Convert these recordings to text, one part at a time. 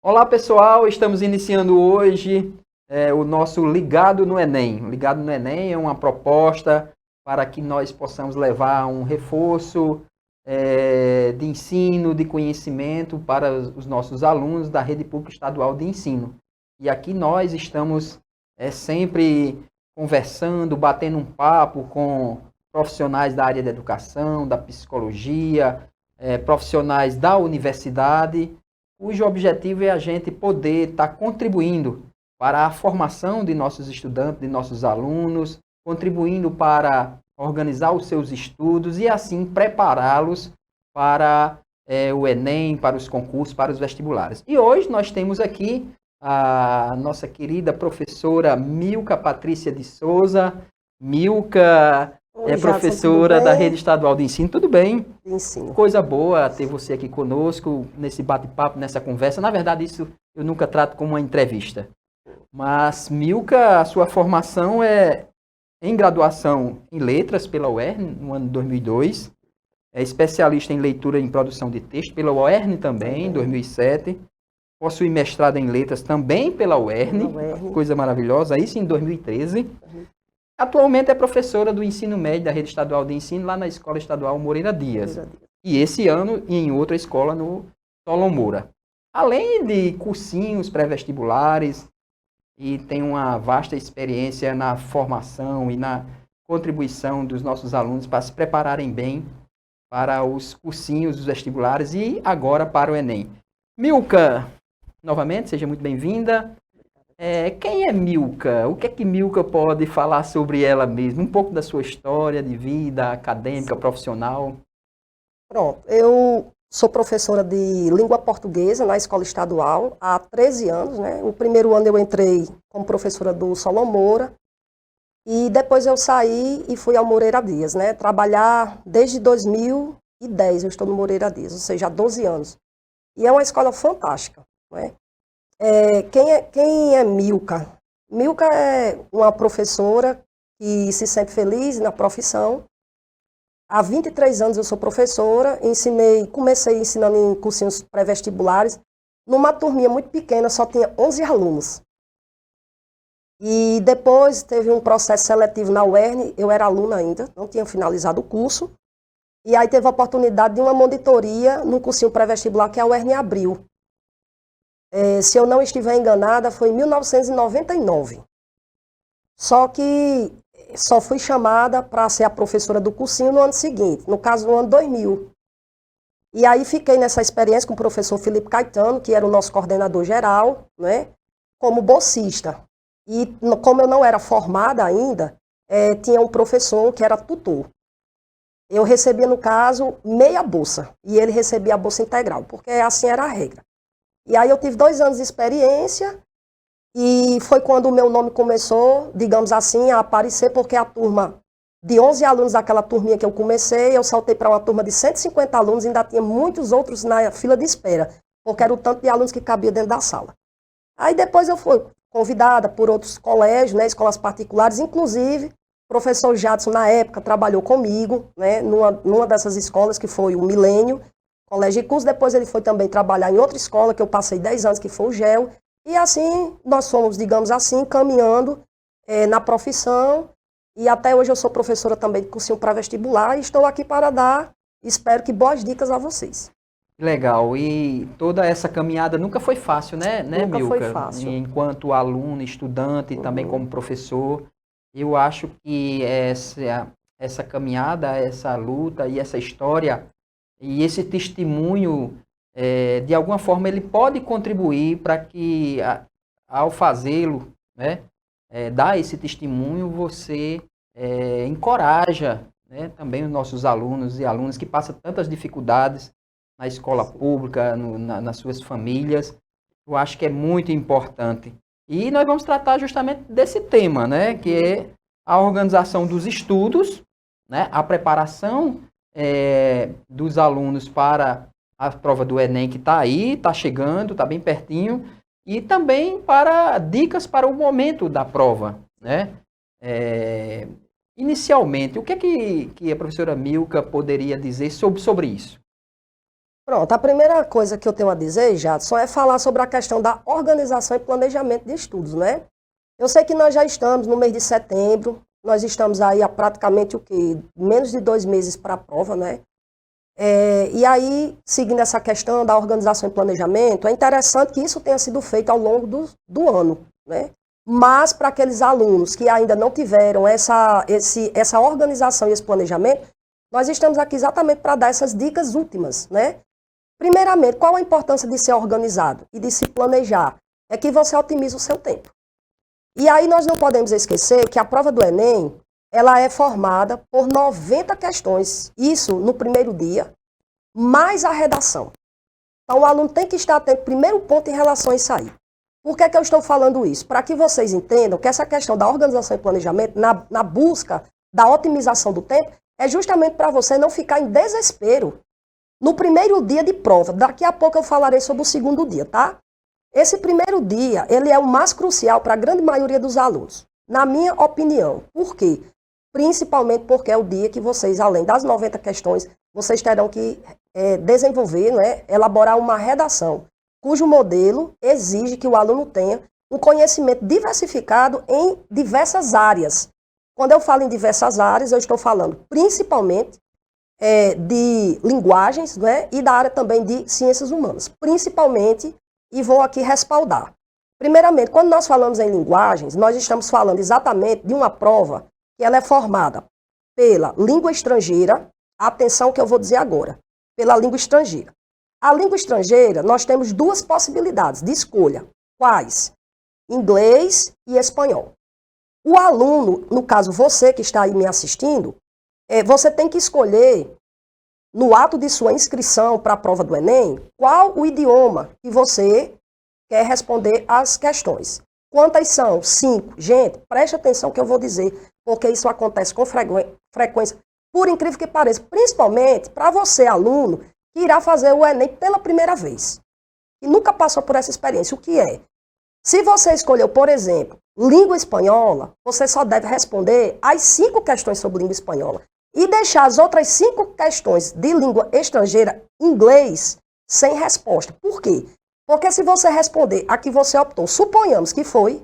Olá pessoal, estamos iniciando hoje o nosso Ligado no Enem. O Ligado no Enem é uma proposta para que nós possamos levar um reforço de ensino, de conhecimento para os nossos alunos da Rede Pública Estadual de Ensino. E aqui nós estamos sempre conversando, batendo um papo com profissionais da área da educação, da psicologia, profissionais da universidade, cujo objetivo é a gente poder estar contribuindo para a formação de nossos estudantes, de nossos alunos, contribuindo para organizar os seus estudos e assim prepará-los para o Enem, para os concursos, para os vestibulares. E hoje nós temos aqui a nossa querida professora Milka Patrícia de Souza. Milka Oi, é Jadson, professora da Rede Estadual de Ensino. Tudo bem? de ensino. Coisa boa ter você aqui conosco, nesse bate-papo, nessa conversa. Na verdade, isso eu nunca trato como uma entrevista. Mas, Milka, a sua formação é em graduação em Letras pela UERN, no ano de 2002. É especialista em leitura e em produção de texto pela UERN também, em 2007. Possui mestrado em Letras também pela UERN, coisa maravilhosa, isso em 2013. Atualmente é professora do ensino médio da Rede Estadual de Ensino, lá na Escola Estadual Moreira Dias. E esse ano em outra escola no Solon Moura. Além de cursinhos pré-vestibulares, e tem uma vasta experiência na formação e na contribuição dos nossos alunos para se prepararem bem para os cursinhos, os vestibulares e agora para o Enem. Milka, novamente, seja muito bem-vinda. Quem é Milka? O que é que Milka pode falar sobre ela mesma? Um pouco da sua história de vida acadêmica, profissional. Pronto, eu sou professora de língua portuguesa na escola estadual há 13 anos, né? O primeiro ano eu entrei como professora do Solon Moura e depois eu saí e fui ao Moreira Dias, né? Trabalhar desde 2010, eu estou no Moreira Dias, ou seja, há 12 anos. E é uma escola fantástica, né? Quem é Milka? Milka é uma professora que se sente feliz na profissão. Há 23 anos eu sou professora, comecei ensinando em cursinhos pré-vestibulares. Numa turminha muito pequena, só tinha 11 alunos. E depois teve um processo seletivo na UERN, eu era aluna ainda, não tinha finalizado o curso. E aí teve a oportunidade de uma monitoria no cursinho pré-vestibular que a UERN abriu. Se eu não estiver enganada, foi em 1999. Só que só fui chamada para ser a professora do cursinho no ano seguinte, no caso, no ano 2000. E aí fiquei nessa experiência com o professor Felipe Caetano, que era o nosso coordenador geral, né, como bolsista. E como eu não era formada ainda, tinha um professor que era tutor. Eu recebia, no caso, meia bolsa, e ele recebia a bolsa integral, porque assim era a regra. E aí eu tive 2 anos de experiência, e foi quando o meu nome começou, digamos assim, a aparecer, porque a turma de 11 alunos daquela turminha que eu comecei, eu saltei para uma turma de 150 alunos, ainda tinha muitos outros na fila de espera, porque era o tanto de alunos que cabia dentro da sala. Aí depois eu fui convidada por outros colégios, né, escolas particulares, inclusive o professor Jadson, na época, trabalhou comigo, né, numa dessas escolas, que foi o Milênio, Colégio e Curso. Depois ele foi também trabalhar em outra escola, que eu passei 10 anos, que foi o GEL. E assim, nós fomos, digamos assim, caminhando na profissão. E até hoje eu sou professora também de cursinho pré-vestibular e estou aqui para dar, espero que, boas dicas a vocês. Legal. E toda essa caminhada nunca foi fácil, né, Nunca Milka? foi fácil. Enquanto aluno, estudante, e também como professor, eu acho que essa caminhada, essa luta e essa história e esse testemunho, de alguma forma, ele pode contribuir para que, ao fazê-lo, né, dar esse testemunho, você encoraja, né, também os nossos alunos e alunas que passam tantas dificuldades na escola pública, nas suas famílias. Eu acho que é muito importante. E nós vamos tratar justamente desse tema, né, que é a organização dos estudos, né, a preparação dos alunos para a prova do Enem, que está aí, está chegando, está bem pertinho, e também para dicas para o momento da prova, né? Inicialmente, o que é que a professora Milka poderia dizer sobre isso? Pronto, a primeira coisa que eu tenho a dizer, Jadson, é falar sobre a questão da organização e planejamento de estudos, né? Eu sei que nós já estamos no mês de setembro, nós estamos aí há praticamente o quê? Menos de 2 meses para a prova, né? E aí, seguindo essa questão da organização e planejamento, é interessante que isso tenha sido feito ao longo do ano, né? Mas para aqueles alunos que ainda não tiveram essa organização e esse planejamento, nós estamos aqui exatamente para dar essas dicas últimas, né? Primeiramente, qual a importância de ser organizado e de se planejar? É que você otimiza o seu tempo. E aí nós não podemos esquecer que a prova do Enem, ela é formada por 90 questões, isso no primeiro dia, mais a redação. Então o aluno tem que estar atento, primeiro ponto em relação a isso aí. Por que eu estou falando isso? Para que vocês entendam que essa questão da organização e planejamento, na busca da otimização do tempo, é justamente para você não ficar em desespero no primeiro dia de prova. Daqui a pouco eu falarei sobre o segundo dia, tá? Esse primeiro dia, ele é o mais crucial para a grande maioria dos alunos, na minha opinião. Por quê? Principalmente porque é o dia que vocês, além das 90 questões, vocês terão que desenvolver, né, elaborar uma redação, cujo modelo exige que o aluno tenha um conhecimento diversificado em diversas áreas. Quando eu falo em diversas áreas, eu estou falando principalmente de linguagens, né, e da área também de ciências humanas, principalmente. E vou aqui respaldar. Primeiramente, quando nós falamos em linguagens, nós estamos falando exatamente de uma prova que ela é formada pela língua estrangeira, atenção que eu vou dizer agora, pela língua estrangeira. A língua estrangeira, nós temos 2 possibilidades de escolha. Quais? Inglês e espanhol. O aluno, no caso você que está aí me assistindo, você tem que escolher, no ato de sua inscrição para a prova do Enem, qual o idioma que você quer responder às questões. Quantas são? 5. Gente, preste atenção que eu vou dizer, porque isso acontece com frequência, por incrível que pareça, principalmente para você, aluno, que irá fazer o Enem pela primeira vez, e nunca passou por essa experiência. O que é? Se você escolheu, por exemplo, língua espanhola, você só deve responder as 5 questões sobre língua espanhola. E deixar as outras 5 questões de língua estrangeira, inglês, sem resposta. Por quê? Porque se você responder a que você optou, suponhamos que foi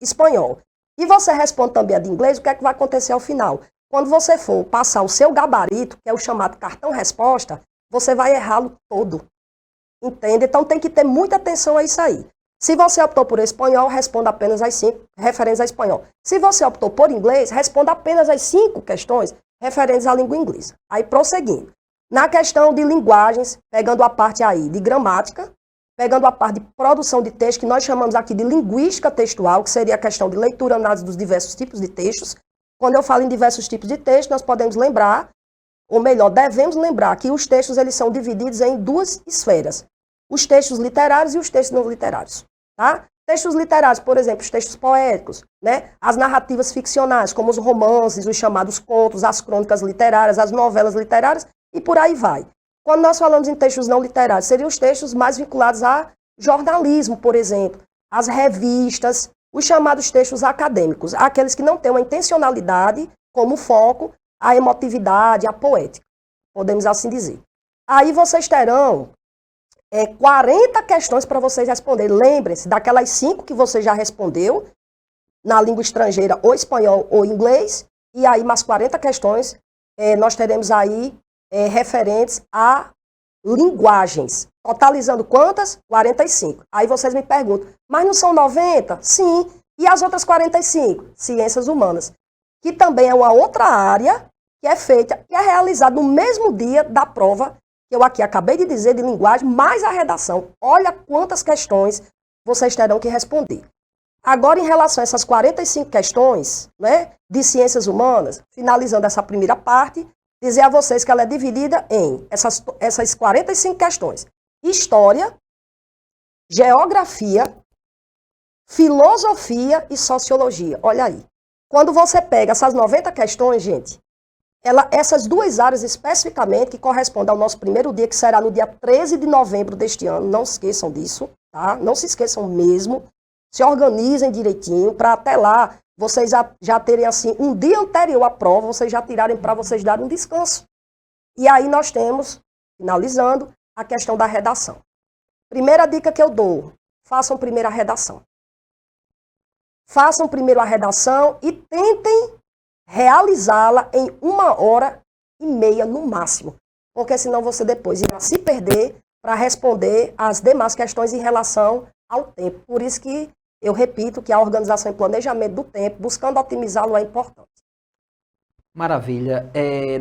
espanhol, e você responde também a de inglês, o que é que vai acontecer ao final? Quando você for passar o seu gabarito, que é o chamado cartão-resposta, você vai errá-lo todo. Entende? Então tem que ter muita atenção a isso aí. Se você optou por espanhol, responda apenas as 5 referentes a espanhol. Se você optou por inglês, responda apenas as 5 questões referentes à língua inglesa. Aí, prosseguindo. Na questão de linguagens, pegando a parte aí de gramática, pegando a parte de produção de texto, que nós chamamos aqui de linguística textual, que seria a questão de leitura e análise dos diversos tipos de textos. Quando eu falo em diversos tipos de texto, nós podemos lembrar, ou melhor, devemos lembrar que os textos eles são divididos em 2 esferas. Os textos literários e os textos não literários. Tá? Textos literários, por exemplo, os textos poéticos, né? As narrativas ficcionais, como os romances, os chamados contos, as crônicas literárias, as novelas literárias e por aí vai. Quando nós falamos em textos não literários, seriam os textos mais vinculados a jornalismo, por exemplo, as revistas, os chamados textos acadêmicos, aqueles que não têm uma intencionalidade como foco, a emotividade, a poética, podemos assim dizer. Aí vocês terão 40 questões para vocês responderem. Lembrem-se daquelas 5 que você já respondeu, na língua estrangeira, ou espanhol ou inglês, e aí mais 40 questões nós teremos aí referentes a linguagens. Totalizando quantas? 45. Aí vocês me perguntam, mas não são 90? Sim. E as outras 45? Ciências humanas. Que também é uma outra área que é feita, que é realizada no mesmo dia da prova, que eu aqui acabei de dizer, de linguagem, mais a redação. Olha quantas questões vocês terão que responder. Agora, em relação a essas 45 questões, né, de ciências humanas, finalizando essa primeira parte, dizer a vocês que ela é dividida em essas 45 questões. História, geografia, filosofia e sociologia. Olha aí. Quando você pega essas 90 questões, gente, essas 2 áreas especificamente, que correspondem ao nosso primeiro dia, que será no dia 13 de novembro deste ano, não se esqueçam disso, tá? Não se esqueçam mesmo, se organizem direitinho, para até lá vocês já terem assim, um dia anterior à prova, vocês já tirarem para vocês darem um descanso. E aí nós temos, finalizando, a questão da redação. Primeira dica que eu dou, façam primeiro a redação. Façam primeiro a redação e tentem realizá-la em 1h30 no máximo. Porque senão você depois irá se perder para responder as demais questões em relação ao tempo. Por isso que eu repito que a organização e planejamento do tempo, buscando otimizá-lo, é importante. Maravilha.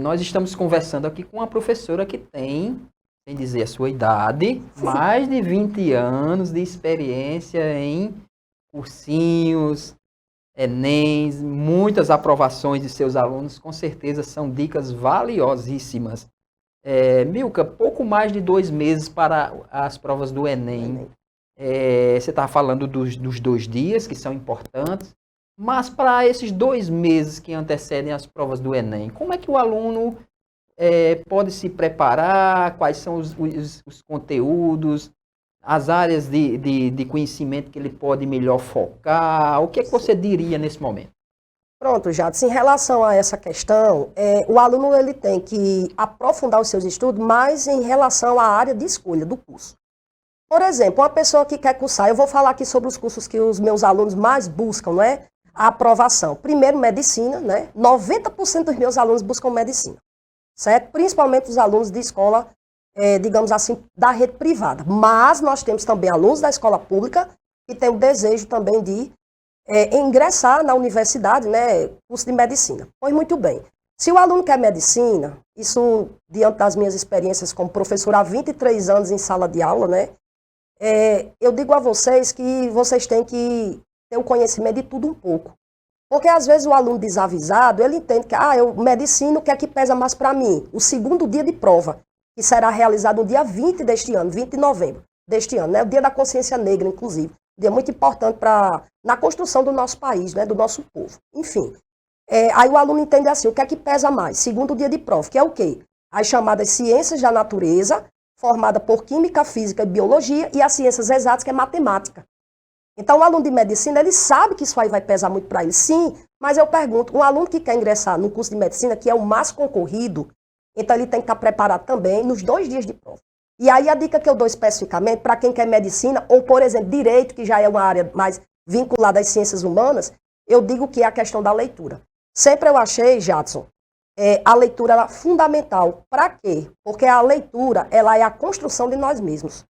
Nós estamos conversando aqui com uma professora que tem, sem dizer a sua idade, mais de 20 anos de experiência em cursinhos, Enems, muitas aprovações de seus alunos, com certeza são dicas valiosíssimas. Milka, pouco mais de 2 meses para as provas do Enem. Você estava falando dos 2 dias, que são importantes, mas para esses 2 meses que antecedem as provas do Enem, como é que o aluno pode se preparar? Quais são os conteúdos, as áreas de conhecimento que ele pode melhor focar? O que é que você diria nesse momento? Pronto, Jadson, em relação a essa questão, o aluno ele tem que aprofundar os seus estudos mais em relação à área de escolha do curso. Por exemplo, uma pessoa que quer cursar, eu vou falar aqui sobre os cursos que os meus alunos mais buscam, não é? A aprovação. Primeiro, medicina, né? 90% dos meus alunos buscam medicina, certo? Principalmente os alunos de escola, digamos assim, da rede privada. Mas nós temos também alunos da escola pública que têm o desejo também de ingressar na universidade, né? Curso de medicina. Pois muito bem. Se o aluno quer medicina, isso diante das minhas experiências como professora há 23 anos em sala de aula, né? Eu digo a vocês que vocês têm que ter o conhecimento de tudo um pouco. Porque às vezes o aluno desavisado, ele entende que, medicina, o que é que pesa mais para mim? O segundo dia de prova, que será realizado no dia 20 deste ano, 20 de novembro deste ano, né? O dia da consciência negra, inclusive. Um dia muito importante na construção do nosso país, né? Do nosso povo. Enfim, aí o aluno entende assim, o que é que pesa mais? Segundo dia de prova, que é o quê? As chamadas ciências da natureza, formada por química, física e biologia, e as ciências exatas, que é matemática. Então, o aluno de medicina, ele sabe que isso aí vai pesar muito para ele, sim, mas eu pergunto, um aluno que quer ingressar no curso de medicina, que é o mais concorrido, então ele tem que estar preparado também nos 2 dias de prova. E aí a dica que eu dou especificamente para quem quer medicina, ou, por exemplo, direito, que já é uma área mais vinculada às ciências humanas, eu digo que é a questão da leitura. Sempre eu achei, Jadson, a leitura é fundamental. Para quê? Porque a leitura, ela é a construção de nós mesmos.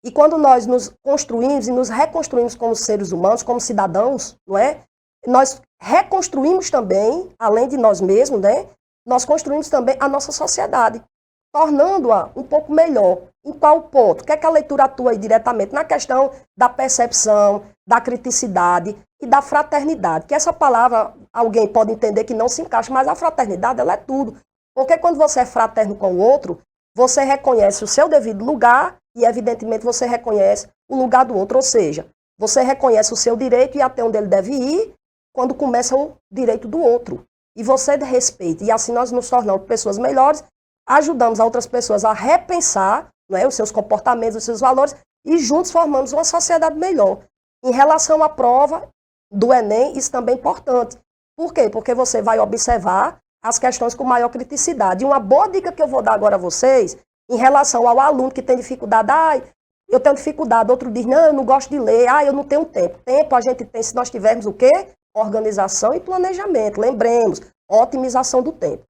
E quando nós nos construímos e nos reconstruímos como seres humanos, como cidadãos, não é? Nós reconstruímos também, além de nós mesmos, né? Nós construímos também a nossa sociedade, tornando-a um pouco melhor. Em qual ponto? O que é que a leitura atua aí diretamente? Na questão da percepção, da criticidade e da fraternidade. Que essa palavra, alguém pode entender que não se encaixa, mas a fraternidade, ela é tudo. Porque quando você é fraterno com o outro, você reconhece o seu devido lugar e, evidentemente, você reconhece o lugar do outro. Ou seja, você reconhece o seu direito e até onde ele deve ir quando começa o direito do outro. E você respeita. E assim nós nos tornamos pessoas melhores, ajudamos a outras pessoas a repensar, não é, os seus comportamentos, os seus valores, e juntos formamos uma sociedade melhor. Em relação à prova do Enem, isso também é importante. Por quê? Porque você vai observar as questões com maior criticidade. E uma boa dica que eu vou dar agora a vocês, em relação ao aluno que tem dificuldade, eu tenho dificuldade, outro diz, não, eu não gosto de ler, eu não tenho tempo. Tempo a gente tem se nós tivermos o quê? Organização e planejamento. Lembremos, otimização do tempo.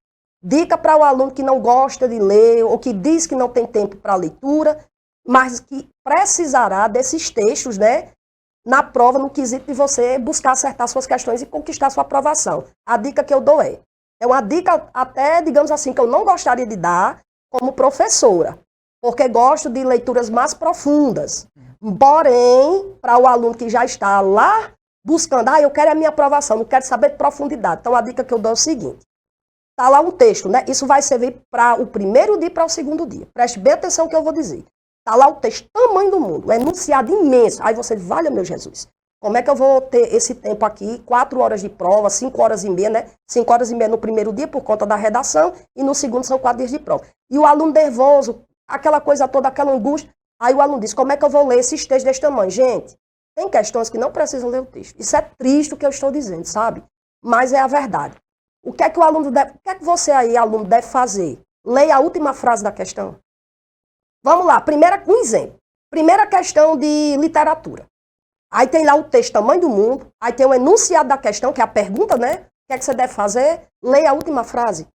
Dica para o aluno que não gosta de ler ou que diz que não tem tempo para leitura, mas que precisará desses textos, né, na prova, no quesito de você buscar acertar suas questões e conquistar sua aprovação. A dica que eu dou é uma dica até, digamos assim, que eu não gostaria de dar como professora, porque gosto de leituras mais profundas. Porém, para o aluno que já está lá buscando, eu quero a minha aprovação, não quero saber de profundidade. Então, a dica que eu dou é o seguinte. Está lá um texto, né? Isso vai servir para o primeiro dia e para o segundo dia. Preste bem atenção no que eu vou dizer. Está lá o texto, tamanho do mundo, um enunciado imenso. Aí você diz, valha meu Jesus, como é que eu vou ter esse tempo aqui, 4 horas de prova, 5h30, né? 5h30 no primeiro dia por conta da redação e no segundo são 4 dias de prova. E o aluno nervoso, aquela coisa toda, aquela angústia. Aí o aluno diz, como é que eu vou ler esses textos desse tamanho? Gente, tem questões que não precisam ler o texto. Isso é triste o que eu estou dizendo, sabe? Mas é a verdade. O que é que o aluno deve, o que é que você aí, aluno, deve fazer? Leia a última frase da questão. Vamos lá, um exemplo. Primeira questão de literatura. Aí tem lá o texto Tamanho do Mundo, aí tem o enunciado da questão, que é a pergunta, né? O que é que você deve fazer? Leia a última frase.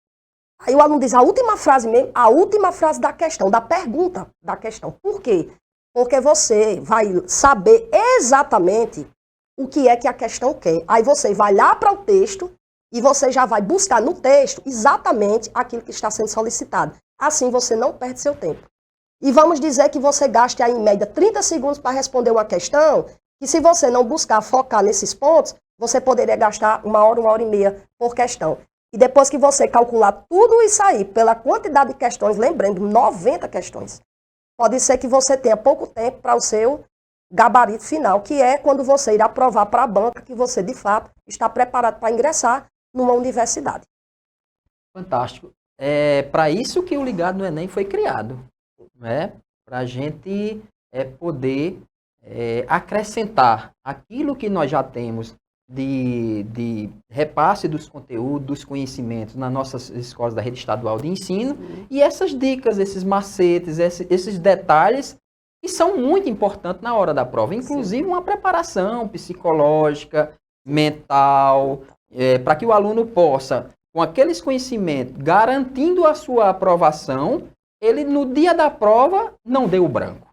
Aí o aluno diz a última frase mesmo, a última frase da questão, da pergunta da questão. Por quê? Porque você vai saber exatamente o que é que a questão quer. Aí você vai lá para o texto e você já vai buscar no texto exatamente aquilo que está sendo solicitado. Assim você não perde seu tempo. E vamos dizer que você gaste aí, em média, 30 segundos para responder uma questão, que se você não buscar focar nesses pontos, você poderia gastar 1 hora e meia por questão. E depois que você calcular tudo isso aí, pela quantidade de questões, lembrando, 90 questões, pode ser que você tenha pouco tempo para o seu gabarito final, que é quando você irá provar para a banca que você, de fato, está preparado para ingressar numa universidade. Fantástico. É para isso que o Ligado no Enem foi criado, né? Para a gente poder acrescentar aquilo que nós já temos de repasse dos conteúdos, dos conhecimentos nas nossas escolas da rede estadual de ensino. Sim. E essas dicas, esses macetes, esses detalhes que são muito importantes na hora da prova, inclusive uma preparação psicológica, mental, para que o aluno possa, com aqueles conhecimentos, garantindo a sua aprovação, ele no dia da prova não dê o branco.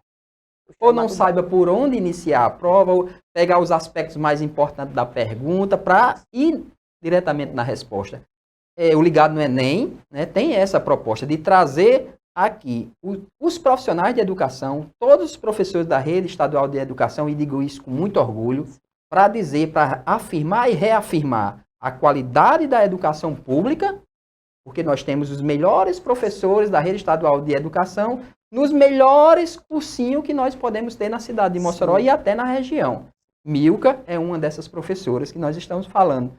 Ou não saiba por onde iniciar a prova, ou pegar os aspectos mais importantes da pergunta para ir diretamente na resposta. O Ligado no Enem, né, tem essa proposta de trazer aqui os profissionais de educação, todos os professores da rede estadual de educação, e digo isso com muito orgulho, para dizer, para afirmar e reafirmar a qualidade da educação pública, porque nós temos os melhores professores da rede estadual de educação nos melhores cursinhos que nós podemos ter na cidade de Mossoró. Sim. E até na região. Milka é uma dessas professoras que nós estamos falando.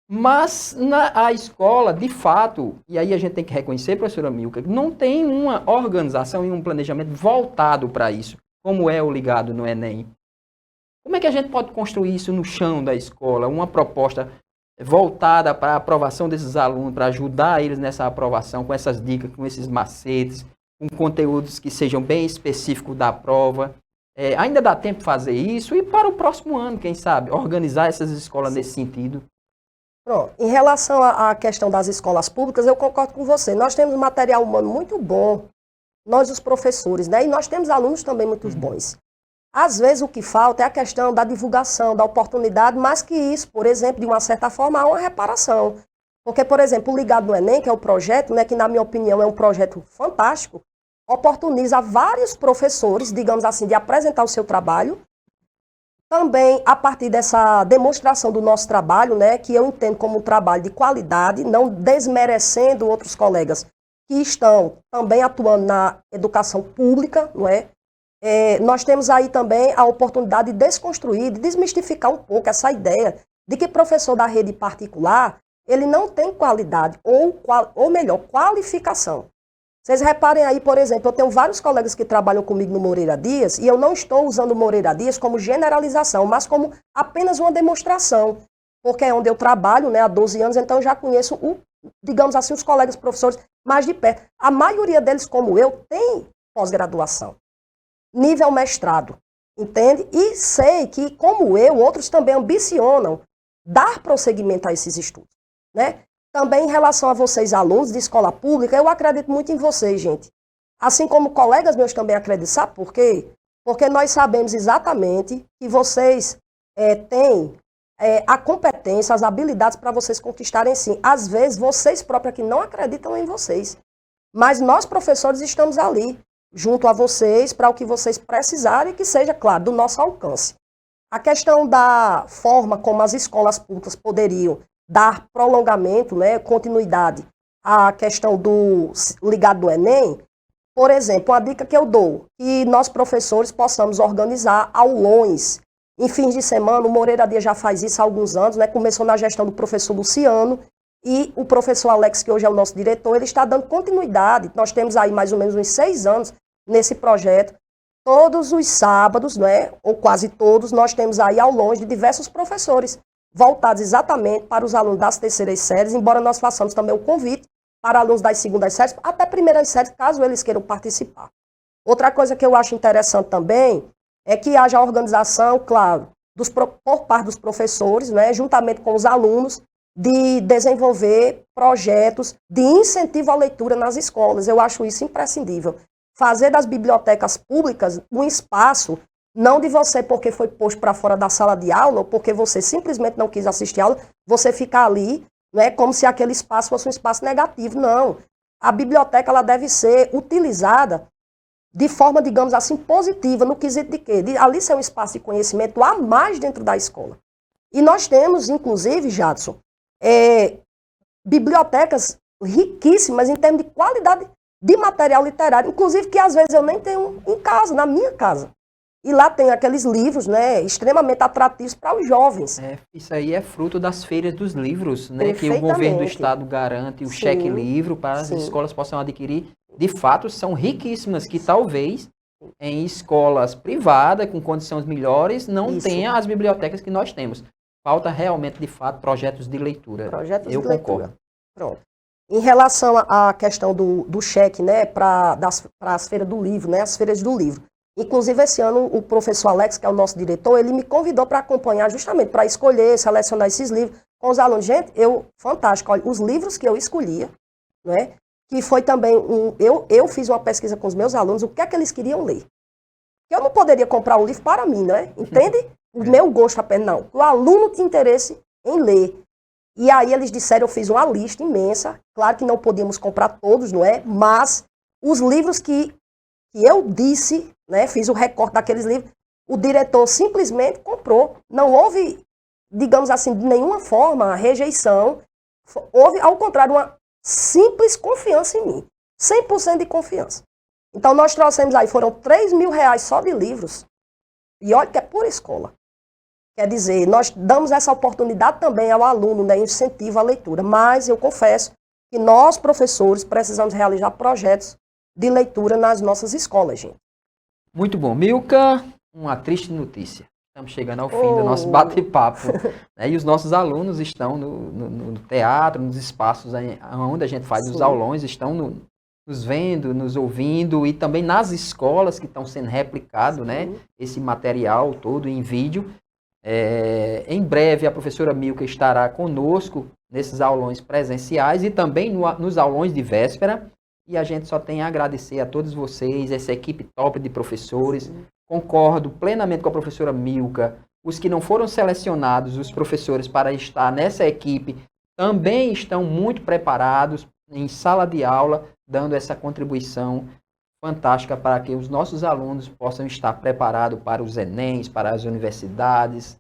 Mas a escola, de fato, e aí a gente tem que reconhecer, professora Milka, não tem uma organização e um planejamento voltado para isso, como é o Ligado no Enem. Como é que a gente pode construir isso no chão da escola? Uma proposta voltada para a aprovação desses alunos, para ajudar eles nessa aprovação, com essas dicas, com esses macetes, com conteúdos que sejam bem específicos da prova. Ainda dá tempo de fazer isso e para o próximo ano, quem sabe, organizar essas escolas. Sim. Nesse sentido. Pronto. Em relação à questão das escolas públicas, eu concordo com você. Nós temos um material humano muito bom, nós os professores, né? E nós temos alunos também muito bons. Às vezes o que falta é a questão da divulgação, da oportunidade, mas que isso, por exemplo, de uma certa forma, há uma reparação. Porque, por exemplo, o Ligado no Enem, que é o projeto, né, que na minha opinião é um projeto fantástico, oportuniza vários professores, digamos assim, de apresentar o seu trabalho. Também, a partir dessa demonstração do nosso trabalho, né, que eu entendo como um trabalho de qualidade, não desmerecendo outros colegas que estão também atuando na educação pública, não é? Nós temos aí também a oportunidade de desconstruir, de desmistificar um pouco essa ideia de que professor da rede particular, ele não tem qualidade, ou melhor, qualificação. Vocês reparem aí, por exemplo, eu tenho vários colegas que trabalham comigo no Moreira Dias, e eu não estou usando o Moreira Dias como generalização, mas como apenas uma demonstração, porque é onde eu trabalho, né, há 12 anos, então eu já conheço, digamos assim, os colegas professores mais de perto. A maioria deles, como eu, tem pós-graduação, nível mestrado, entende? E sei que, como eu, outros também ambicionam dar prosseguimento a esses estudos, né? Também em relação a vocês, alunos de escola pública, eu acredito muito em vocês, gente. Assim como colegas meus também acreditam. Sabe por quê? Porque nós sabemos exatamente que vocês têm a competência, as habilidades para vocês conquistarem sim. Às vezes, vocês próprios que não acreditam em vocês. Mas nós, professores, estamos ali, junto a vocês, para o que vocês precisarem, que seja, claro, do nosso alcance. A questão da forma como as escolas públicas poderiam dar prolongamento, né, continuidade à questão do Ligado do Enem, por exemplo, uma dica que eu dou, que nós professores possamos organizar aulões em fins de semana. O Moreira Dias já faz isso há alguns anos, né, começou na gestão do professor Luciano, e o professor Alex, que hoje é o nosso diretor, ele está dando continuidade. Nós temos aí mais ou menos uns 6 anos nesse projeto. Todos os sábados, né, ou quase todos, nós temos aí aulões de diversos professores, voltados exatamente para os alunos das terceiras séries, embora nós façamos também o convite para alunos das segundas séries, até primeiras séries, caso eles queiram participar. Outra coisa que eu acho interessante também é que haja organização, claro, por parte dos professores, né, juntamente com os alunos, de desenvolver projetos de incentivo à leitura nas escolas. Eu acho isso imprescindível. Fazer das bibliotecas públicas um espaço, não de você porque foi posto para fora da sala de aula, ou porque você simplesmente não quis assistir a aula, você ficar ali, né, como se aquele espaço fosse um espaço negativo. Não. A biblioteca ela deve ser utilizada de forma, digamos assim, positiva, no quesito de quê? De ali ser um espaço de conhecimento a mais dentro da escola. E nós temos, inclusive, Jadson, bibliotecas riquíssimas em termos de qualidade de material literário, inclusive que às vezes eu nem tenho em casa, na minha casa. E lá tem aqueles livros, né, extremamente atrativos para os jovens. Isso aí é fruto das feiras dos livros, né, que o governo do estado garante o cheque livro para as escolas possam adquirir. De fato, são riquíssimas, que talvez em escolas privadas, com condições melhores, não tenha as bibliotecas que nós temos. Falta realmente, de fato, projetos de leitura. Eu concordo. Pronto. Em relação à questão do cheque, né, para as feiras do livro, né, as feiras do livro. Inclusive, esse ano, o professor Alex, que é o nosso diretor, ele me convidou para acompanhar justamente, para escolher, selecionar esses livros com os alunos. Gente, fantástico, olha, os livros que eu escolhia, né, que foi também, eu fiz uma pesquisa com os meus alunos, o que é que eles queriam ler. Eu não poderia comprar um livro para mim, né, entende? O meu gosto apenas, não. O aluno tinha interesse em ler. E aí eles disseram, eu fiz uma lista imensa, claro que não podíamos comprar todos, não é? Mas os livros que eu disse, né, fiz o recorte daqueles livros, o diretor simplesmente comprou. Não houve, digamos assim, de nenhuma forma, rejeição. Houve, ao contrário, uma simples confiança em mim. 100% de confiança. Então nós trouxemos aí, foram R$3.000 só de livros. E olha que é por escola. Quer dizer, nós damos essa oportunidade também ao aluno, né, incentivo à leitura. Mas eu confesso que nós, professores, precisamos realizar projetos de leitura nas nossas escolas, gente. Muito bom. Milka, uma triste notícia. Estamos chegando ao fim do nosso bate-papo. Né? E os nossos alunos estão no teatro, nos espaços onde a gente faz os aulões, estão nos vendo, nos ouvindo, e também nas escolas que estão sendo replicado, né, esse material todo em vídeo. Em breve a professora Milka estará conosco nesses aulões presenciais e também nos aulões de véspera. E a gente só tem a agradecer a todos vocês, essa equipe top de professores. Concordo plenamente com a professora Milka. Os que não foram selecionados, os professores, para estar nessa equipe, também estão muito preparados em sala de aula, dando essa contribuição fantástica para que os nossos alunos possam estar preparados para os Enems, para as universidades.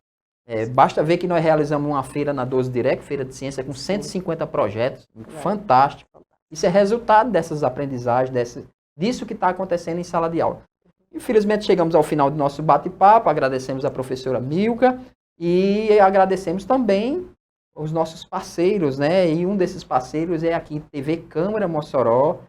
Basta ver que nós realizamos uma feira na 12 Direct, feira de ciência, com 150 projetos. Fantástico. Isso é resultado dessas aprendizagens, disso que está acontecendo em sala de aula. Infelizmente, chegamos ao final do nosso bate-papo, agradecemos a professora Milka e agradecemos também os nossos parceiros, né? E um desses parceiros é aqui, TV Câmara Mossoró,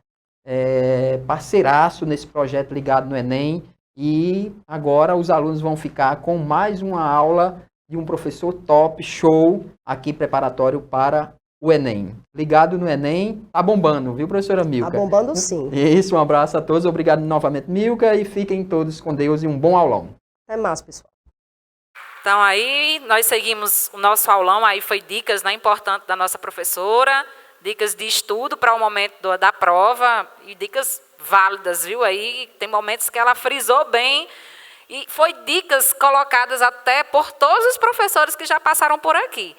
parceiraço nesse projeto ligado no Enem. E agora os alunos vão ficar com mais uma aula de um professor top, show, aqui preparatório para o Enem. Ligado no Enem, tá bombando, viu, professora Milka? Tá bombando sim. Isso, um abraço a todos, obrigado novamente, Milka, e fiquem todos com Deus e um bom aulão. Até mais, pessoal. Então aí, nós seguimos o nosso aulão, aí foi dicas, né, importantes da nossa professora, dicas de estudo para o momento da prova, e dicas válidas, viu? Aí tem momentos que ela frisou bem, e foi dicas colocadas até por todos os professores que já passaram por aqui.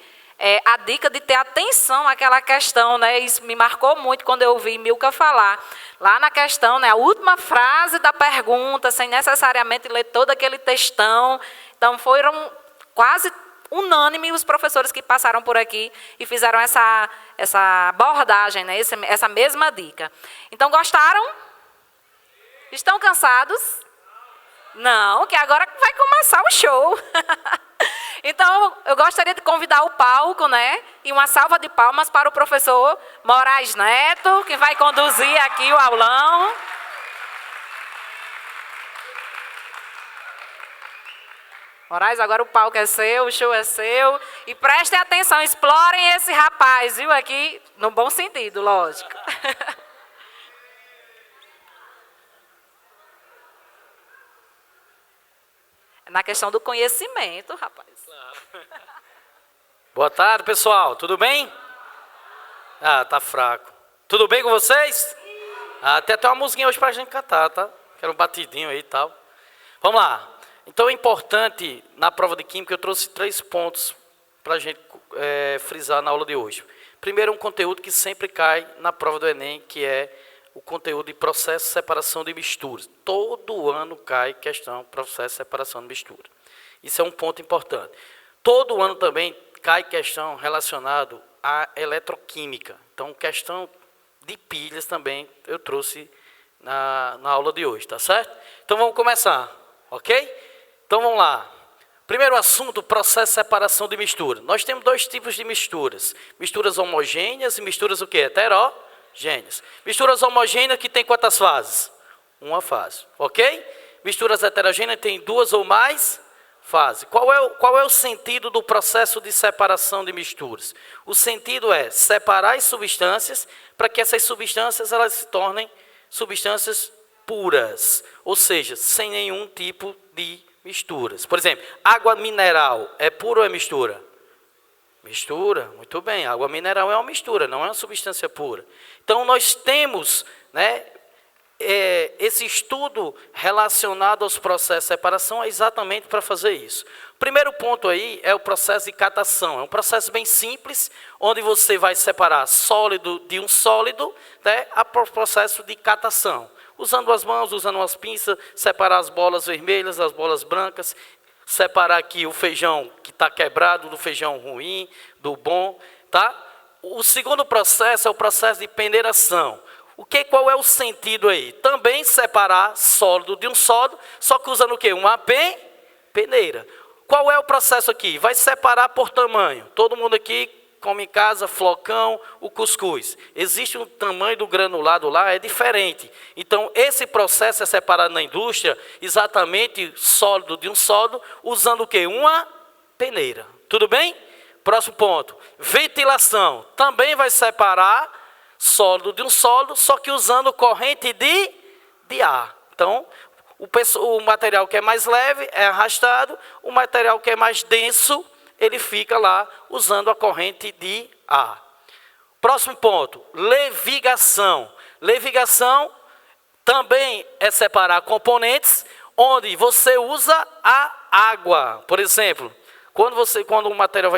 A dica de ter atenção àquela questão, né? Isso me marcou muito quando eu ouvi Milka falar. Lá na questão, né, a última frase da pergunta, sem necessariamente ler todo aquele textão. Então, foram quase unânimes os professores que passaram por aqui e fizeram essa abordagem, né, essa mesma dica. Então, gostaram? Estão cansados? Não, que agora vai começar o show. Então, eu gostaria de convidar o palco, né? E uma salva de palmas para o professor Moraes Neto, que vai conduzir aqui o aulão. Moraes, agora o palco é seu, o show é seu. E prestem atenção, explorem esse rapaz, viu? Aqui, no bom sentido, lógico. Na questão do conhecimento, rapaz. Boa tarde, pessoal. Tudo bem? Ah, tá fraco. Tudo bem com vocês? Ah, tem até uma musiquinha hoje pra gente cantar, tá? Quero um batidinho aí e tal. Vamos lá. Então é importante, na prova de Química, eu trouxe 3 pontos pra gente frisar na aula de hoje. Primeiro, um conteúdo que sempre cai na prova do Enem, que é o conteúdo de processo de separação de misturas. Todo ano cai questão processo de separação de mistura. Isso é um ponto importante. Todo ano também cai questão relacionado à eletroquímica. Então, questão de pilhas também eu trouxe na aula de hoje, tá certo? Então, vamos começar, ok? Então, vamos lá. Primeiro assunto, processo de separação de mistura. Nós temos 2 tipos de misturas. Misturas homogêneas e misturas o quê? Heterogêneas. Misturas homogêneas que tem quantas fases? Uma fase, ok? Misturas heterogêneas tem 2 ou mais fases. Qual é o sentido do processo de separação de misturas? O sentido é separar as substâncias para que essas substâncias elas se tornem substâncias puras, ou seja, sem nenhum tipo de misturas. Por exemplo, água mineral é pura ou é mistura? Mistura, muito bem. Água mineral é uma mistura, não é uma substância pura. Então, nós temos, né, esse estudo relacionado aos processos de separação é exatamente para fazer isso. O primeiro ponto aí é o processo de catação. É um processo bem simples, onde você vai separar sólido de um sólido, né, a processo de catação. Usando as mãos, usando umas pinças, separar as bolas vermelhas, as bolas brancas, separar aqui o feijão que está quebrado do feijão ruim, do bom, tá? O segundo processo é o processo de peneiração. Qual é o sentido aí? Também separar sólido de um sólido, só que usando o quê? Uma peneira. Qual é o processo aqui? Vai separar por tamanho. Todo mundo aqui come em casa flocão, o cuscuz. Existe um tamanho do granulado lá, é diferente. Então, esse processo é separado na indústria, exatamente sólido de um sólido, usando o quê? Uma peneira. Tudo bem? Próximo ponto. Ventilação. Também vai separar sólido de um sólido, só que usando corrente de ar. Então, o material que é mais leve é arrastado, o material que é mais denso, ele fica lá usando a corrente de ar. Próximo ponto, levigação. Levigação também é separar componentes, onde você usa a água. Por exemplo, quando o material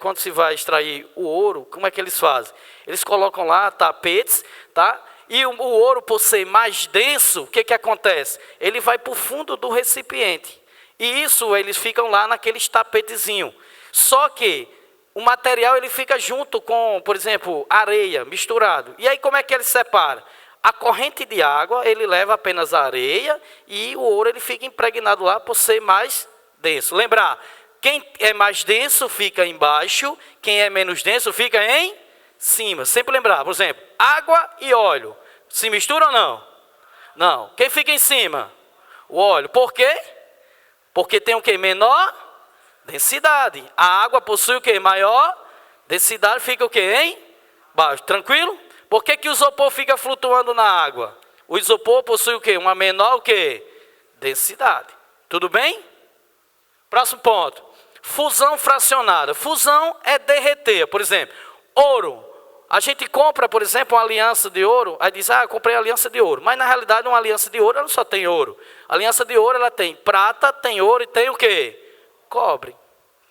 quando se vai extrair o ouro, como é que eles fazem? Eles colocam lá tapetes, tá? E o ouro, por ser mais denso, o que acontece? Ele vai para o fundo do recipiente. E isso, eles ficam lá naqueles tapetezinhos. Só que o material ele fica junto com, por exemplo, areia, misturado. E aí como é que ele separa? A corrente de água, ele leva apenas a areia e o ouro ele fica impregnado lá por ser mais denso. Lembrar, quem é mais denso fica embaixo, quem é menos denso fica em cima. Sempre lembrar, por exemplo, água e óleo. Se mistura ou não? Não. Quem fica em cima? O óleo. Por quê? Porque tem o quê? Menor densidade. A água possui o quê? Maior densidade, fica o quê? Em baixo. Tranquilo? Por que o isopor fica flutuando na água? O isopor possui o quê? Uma menor o quê? Densidade. Tudo bem? Próximo ponto. Fusão fracionada. Fusão é derreter. Por exemplo, ouro. A gente compra, por exemplo, uma aliança de ouro, aí diz, eu comprei aliança de ouro. Mas na realidade uma aliança de ouro ela não só tem ouro. A aliança de ouro ela tem prata, tem ouro e tem o quê? Cobre.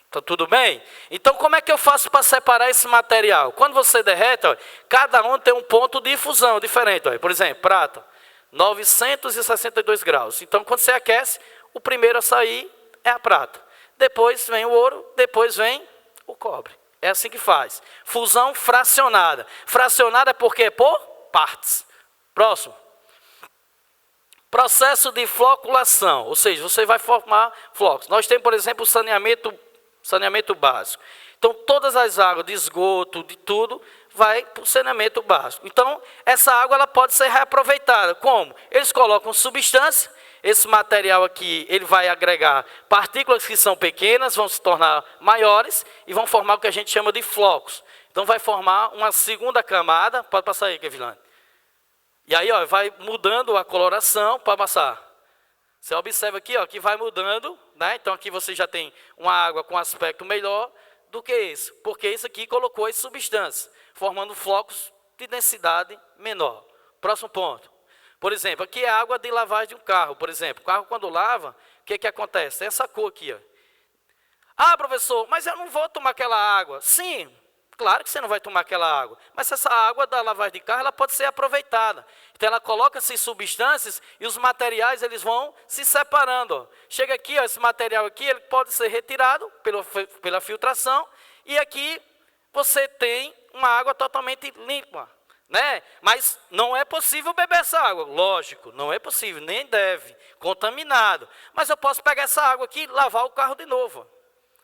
Tá tudo bem? Então, como é que eu faço para separar esse material? Quando você derrete, ó, cada um tem um ponto de fusão diferente. Ó. Por exemplo, prata, 962 graus. Então, quando você aquece, o primeiro a sair é a prata. Depois vem o ouro, depois vem o cobre. É assim que faz. Fusão fracionada. Fracionada é porque por partes. Próximo. Processo de floculação, ou seja, você vai formar flocos. Nós temos, por exemplo, o saneamento básico. Então, todas as águas de esgoto, de tudo, vai para o saneamento básico. Então, essa água ela pode ser reaproveitada. Como? Eles colocam substância, esse material aqui ele vai agregar partículas que são pequenas, vão se tornar maiores e vão formar o que a gente chama de flocos. Então, vai formar uma segunda camada. Pode passar aí, Kevilane. E aí, ó, vai mudando a coloração para passar. Você observa aqui, ó, que vai mudando né? Então aqui você já tem uma água com aspecto melhor do que esse, porque esse aqui colocou as substâncias, formando flocos de densidade menor. Próximo ponto. Por exemplo, aqui é a água de lavagem de um carro, por exemplo. O carro quando lava, o que acontece? Tem essa cor aqui, ó. Ah, professor, mas eu não vou tomar aquela água. Sim, claro que você não vai tomar aquela água, mas essa água da lavagem de carro, ela pode ser aproveitada. Então ela coloca-se substâncias e os materiais eles vão se separando. Ó. Chega aqui, ó, esse material aqui, ele pode ser retirado pela filtração e aqui você tem uma água totalmente limpa, né? Mas não é possível beber essa água, lógico, não é possível, nem deve, contaminado. Mas eu posso pegar essa água aqui e lavar o carro de novo. Ó.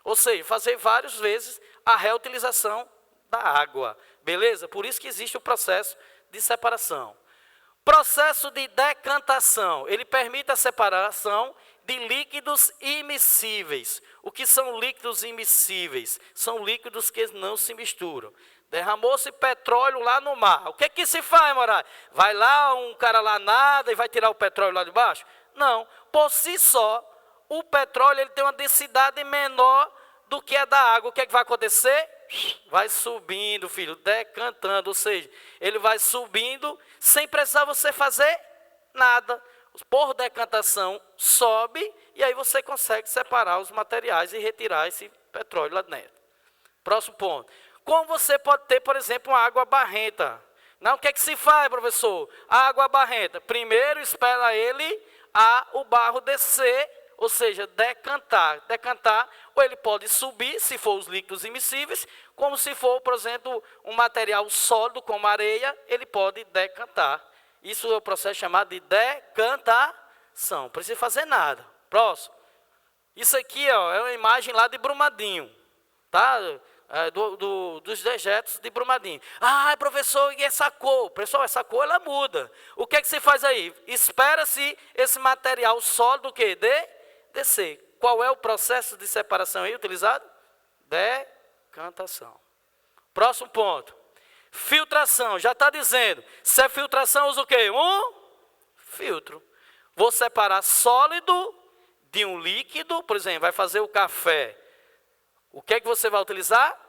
Ou seja, fazer várias vezes a reutilização da água, beleza? Por isso que existe o processo de separação. Processo de decantação, ele permite a separação de líquidos immiscíveis. O que são líquidos immiscíveis? São líquidos que não se misturam. Derramou-se petróleo lá no mar. O que se faz, Moraes? Vai lá, um cara lá nada e vai tirar o petróleo lá de baixo? Não, por si só, o petróleo ele tem uma densidade menor do que a da água. O que vai acontecer? Vai subindo, filho, decantando, ou seja, ele vai subindo sem precisar você fazer nada. Por decantação, sobe e aí você consegue separar os materiais e retirar esse petróleo lá dentro. Próximo ponto. Como você pode ter, por exemplo, uma água barrenta? Não, o que se faz, professor? A água barrenta. Primeiro espera o barro descer, ou seja, decantar. Decantar, ou ele pode subir, se for os líquidos immiscíveis, como se for, por exemplo, um material sólido, como areia, ele pode decantar. Isso é o processo chamado de decantação. Não precisa fazer nada. Próximo. Isso aqui ó, é uma imagem lá de Brumadinho. Tá? Dos dejetos de Brumadinho. Ah, professor, e essa cor? Pessoal, essa cor ela muda. O que se faz aí? Espera-se esse material sólido que descer. Qual é o processo de separação aí utilizado? Decantação. Próximo ponto. Filtração. Já está dizendo. Se é filtração, usa o quê? Um filtro. Vou separar sólido de um líquido. Por exemplo, vai fazer o café. O que você vai utilizar?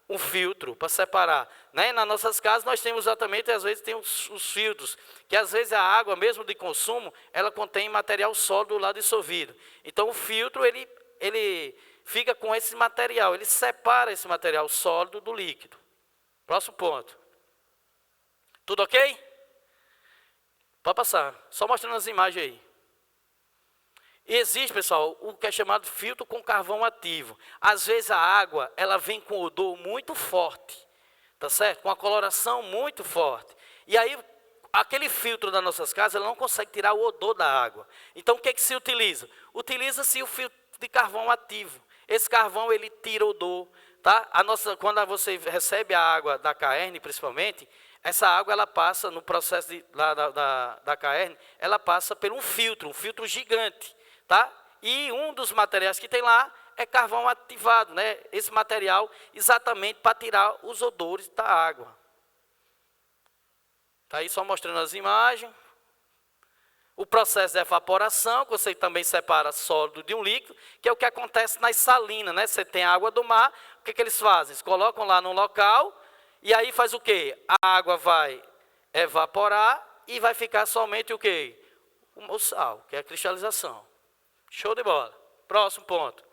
Um filtro para separar. Né? Nas nossas casas nós temos exatamente, às vezes tem os filtros, que às vezes a água mesmo de consumo, ela contém material sólido lá dissolvido. Então o filtro, ele fica com esse material, ele separa esse material sólido do líquido. Próximo ponto. Tudo ok? Pode passar, só mostrando as imagens aí. E existe, pessoal, o que é chamado filtro com carvão ativo. Às vezes a água, ela vem com odor muito forte, tá certo? Com a coloração muito forte. E aí, aquele filtro das nossas casas, ela não consegue tirar o odor da água. Então, o que se utiliza? Utiliza-se o filtro de carvão ativo. Esse carvão, ele tira o odor, tá? Quando você recebe a água da Caerne, principalmente, essa água, ela passa, no processo da Caerne, ela passa por um filtro gigante. Tá? E um dos materiais que tem lá é carvão ativado, né? Esse material exatamente para tirar os odores da água. Está aí só mostrando as imagens. O processo de evaporação, que você também separa sólido de um líquido, que é o que acontece nas salinas, né? Você tem a água do mar, o que eles fazem? Eles colocam lá no local, e aí faz o quê? A água vai evaporar e vai ficar somente o quê? O sal, que é a cristalização. Show de bola. Próximo ponto.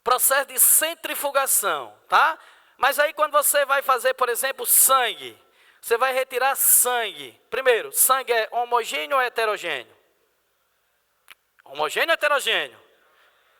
Processo de centrifugação, tá? Mas aí quando você vai fazer, por exemplo, sangue, você vai retirar sangue. Primeiro, sangue é homogêneo ou heterogêneo? Homogêneo ou heterogêneo?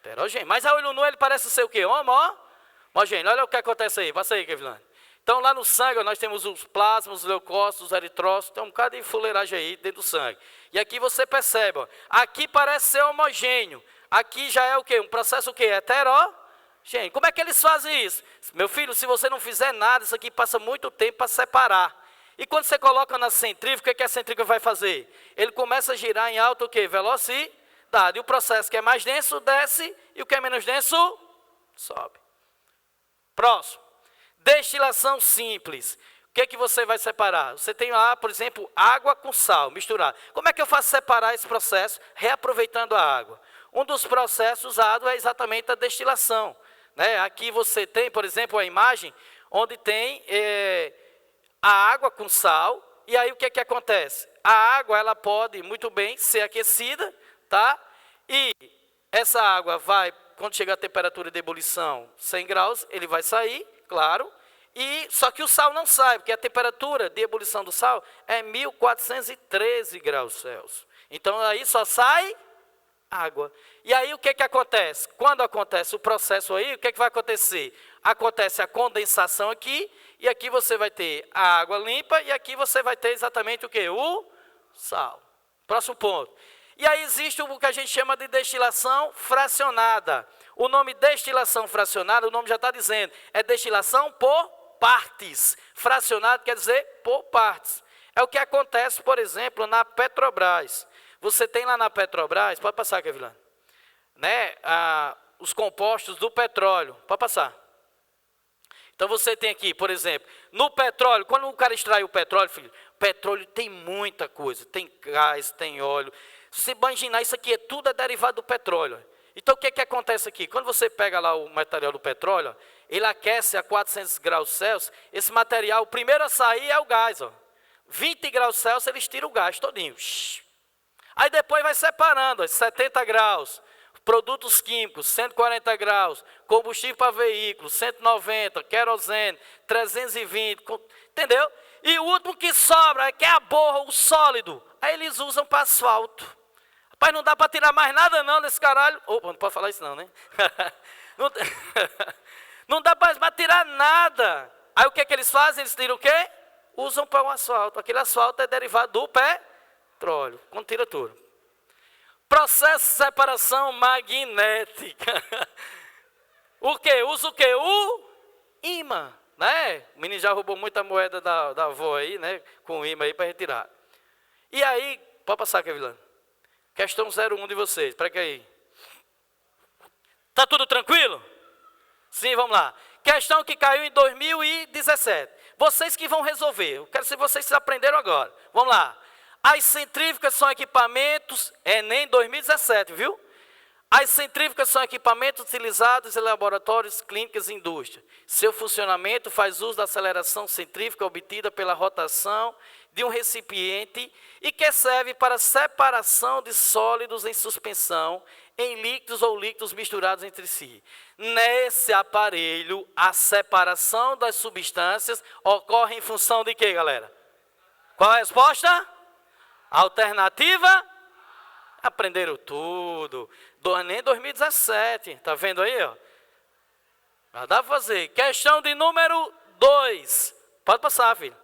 Heterogêneo. Mas a olho nu ele parece ser o quê? Homogêneo. Olha o que acontece aí. Passa aí, Kevin. Então, lá no sangue, nós temos os plasmas, os leucócitos, os eritrócitos, tem um bocado de fuleiragem aí dentro do sangue. E aqui você percebe, ó, aqui parece ser homogêneo. Aqui já é o quê? Um processo o quê? Heterogêneo. Como é que eles fazem isso? Meu filho, se você não fizer nada, isso aqui passa muito tempo para separar. E quando você coloca na centrífuga, o que a centrífuga vai fazer? Ele começa a girar em alta o quê? Velocidade. E o processo que é mais denso desce e o que é menos denso sobe. Próximo. Destilação simples. O que você vai separar? Você tem lá, por exemplo, água com sal, misturar. Como é que eu faço separar esse processo? Reaproveitando a água. Um dos processos usados é exatamente a destilação. Né? Aqui você tem, por exemplo, a imagem onde tem a água com sal, e aí o que que acontece? A água ela pode muito bem ser aquecida, tá? E essa água vai, quando chega a temperatura de ebulição 100 graus, ele vai sair, claro, e só que o sal não sai, porque a temperatura de ebulição do sal é 1413 graus Celsius. Então aí só sai água. E aí o que que acontece? Quando acontece o processo aí, o que que vai acontecer? Acontece a condensação aqui, e aqui você vai ter a água limpa, e aqui você vai ter exatamente o quê? O sal. Próximo ponto. E aí existe o que a gente chama de destilação fracionada. O nome destilação fracionada, o nome já está dizendo, é destilação por partes. Fracionado quer dizer por partes. É o que acontece, por exemplo, na Petrobras. Você tem lá na Petrobras, pode passar, Kevilano, né, os compostos do petróleo, pode passar. Então você tem aqui, por exemplo, no petróleo, quando o cara extrai o petróleo, filho, petróleo tem muita coisa, tem gás, tem óleo. Se imaginar, isso aqui tudo é derivado do petróleo. Então o que que acontece aqui? Quando você pega lá o material do petróleo, ele aquece a 400 graus Celsius, esse material, o primeiro a sair é o gás, ó. 20 graus Celsius, eles tiram o gás todinho. Aí depois vai separando, ó, 70 graus, produtos químicos, 140 graus, combustível para veículos, 190, querosene, 320, entendeu? E o último que sobra, que é a borra, o sólido, aí eles usam para asfalto. Rapaz, não dá para tirar mais nada não desse caralho. Opa, não pode falar isso não, né? Não dá para tirar nada. Aí o que que eles fazem? Eles tiram o quê? Usam para o asfalto. Aquele asfalto é derivado do petróleo. Quando tira tudo. Processo de separação magnética. O quê? Usa o quê? O ímã. Né? O menino já roubou muita moeda da avó aí, né? Com o ímã aí para retirar. E aí, pode passar, Kevilano. Questão 01 de vocês, para que aí? Tá tudo tranquilo? Sim, vamos lá. Questão que caiu em 2017. Vocês que vão resolver. Eu quero saber se vocês aprenderam agora. Vamos lá. As centrífugas são equipamentos, Enem 2017, viu? As centrífugas são equipamentos utilizados em laboratórios, clínicas e indústria. Seu funcionamento faz uso da aceleração centrífuga obtida pela rotação de um recipiente e que serve para separação de sólidos em suspensão, em líquidos ou líquidos misturados entre si. Nesse aparelho, a separação das substâncias ocorre em função de quê, galera? Qual a resposta? Alternativa? Aprenderam tudo. Enem 2017. Está vendo aí? Ó? Já dá para fazer. Questão de número 2. Pode passar, filho.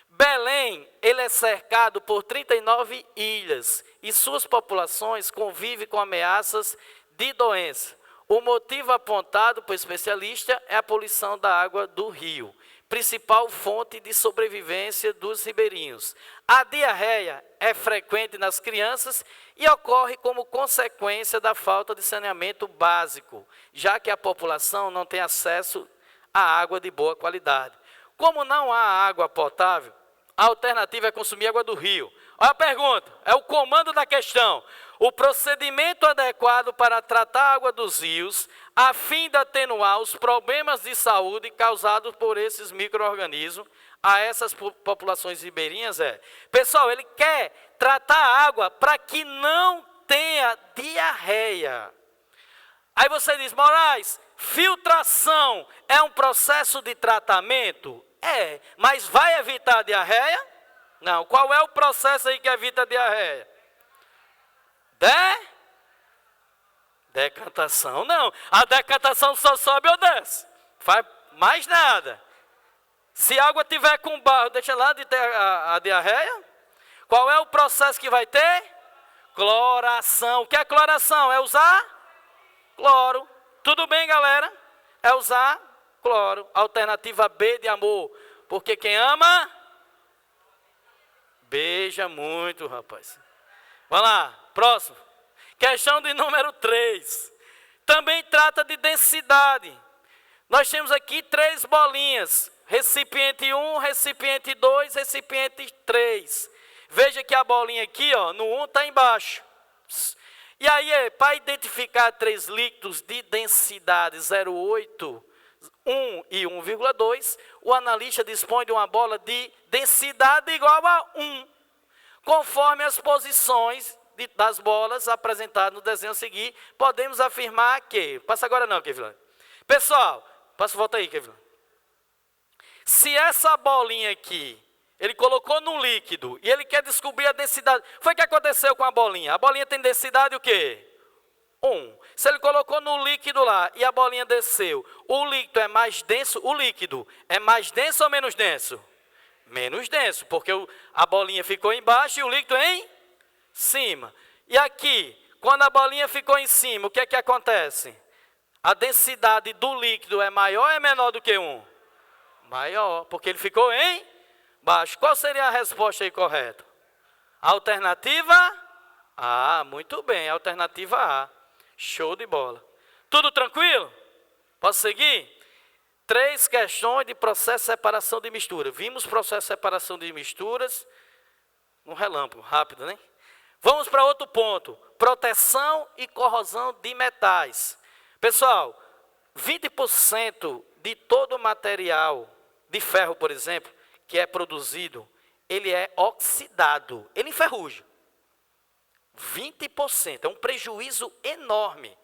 Belém, ele é cercado por 39 ilhas e suas populações convivem com ameaças de doença. O motivo apontado por especialista é a poluição da água do rio, principal fonte de sobrevivência dos ribeirinhos. A diarreia é frequente nas crianças e ocorre como consequência da falta de saneamento básico, já que a população não tem acesso à água de boa qualidade. Como não há água potável, a alternativa é consumir água do rio. Olha a pergunta, é o comando da questão. O procedimento adequado para tratar a água dos rios, a fim de atenuar os problemas de saúde causados por esses micro-organismos a essas populações ribeirinhas é... Pessoal, ele quer tratar a água para que não tenha diarreia. Aí você diz, Moraes, filtração é um processo de tratamento? É, mas vai evitar a diarreia? Não. Qual é o processo aí que evita a diarreia? Decantação, não. A decantação só sobe ou desce. Faz mais nada. Se a água tiver com barro, deixa lá de ter a diarreia. Qual é o processo que vai ter? Cloração. O que é cloração? É usar cloro. Tudo bem, galera? É usar cloro. Alternativa B de amor. Porque quem ama, beija muito, rapaz. Vamos lá, próximo. Questão de número 3. Também trata de densidade. Nós temos aqui 3 bolinhas. Recipiente 1, recipiente 2, recipiente 3. Veja que a bolinha aqui, ó, no 1 está embaixo. E aí, para identificar 3 líquidos de densidade 0,8, 1 e 1,2, o analista dispõe de uma bola de densidade igual a 1, conforme as posições das bolas apresentadas no desenho a seguir, podemos afirmar que... Passa agora não, Kevin. Pessoal, volta aí, Kevin. Se essa bolinha aqui, ele colocou no líquido e ele quer descobrir a densidade. Foi o que aconteceu com a bolinha. A bolinha tem densidade o quê? 1. Se ele colocou no líquido lá e a bolinha desceu, o líquido é mais denso? O líquido é mais denso ou menos denso? Menos denso, porque a bolinha ficou embaixo e o líquido em cima. E aqui, quando a bolinha ficou em cima, o que é que acontece? A densidade do líquido é maior ou é menor do que 1? Maior, porque ele ficou em baixo. Qual seria a resposta aí correta? Alternativa A. Muito bem, alternativa A. Show de bola. Tudo tranquilo? Posso seguir? 3 questões de processo de separação de mistura. Vimos processo de separação de misturas no relâmpago, rápido, né? Vamos para outro ponto. Proteção e corrosão de metais. Pessoal, 20% de todo o material de ferro, por exemplo, que é produzido, ele é oxidado, ele enferruja. 20%, é um prejuízo enorme,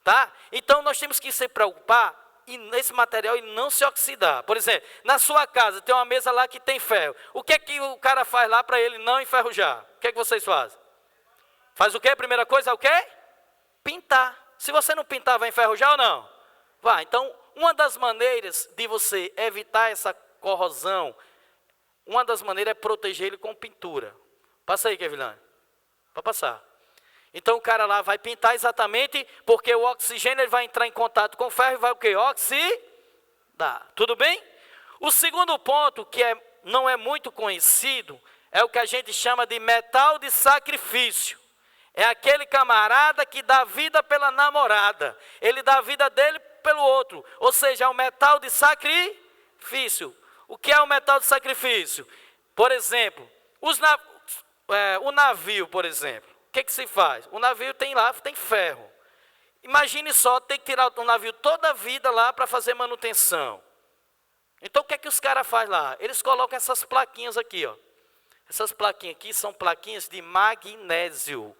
tá? Então, nós temos que se preocupar e nesse material ele não se oxidar. Por exemplo, na sua casa tem uma mesa lá que tem ferro. O que é que o cara faz lá para ele não enferrujar? O que é que vocês fazem? Faz o quê? Primeira coisa é o quê? Pintar. Se você não pintar, vai enferrujar ou não? Vai. Então, uma das maneiras de você evitar essa corrosão, uma das maneiras é proteger ele com pintura. Passa aí, Kevilane. Pode passar. Então o cara lá vai pintar exatamente porque o oxigênio ele vai entrar em contato com o ferro e vai o quê? Oxidar. Tudo bem? O segundo ponto, que não é muito conhecido, é o que a gente chama de metal de sacrifício. É aquele camarada que dá vida pela namorada. Ele dá a vida dele pelo outro. Ou seja, é um metal de sacrifício. O que é o metal de sacrifício? Por exemplo, o navio, por exemplo. O que se faz? O navio tem ferro. Imagine só, tem que tirar o navio toda a vida lá para fazer manutenção. Então, o que é que os caras fazem lá? Eles colocam essas plaquinhas aqui, ó. Essas plaquinhas aqui são plaquinhas de magnésio.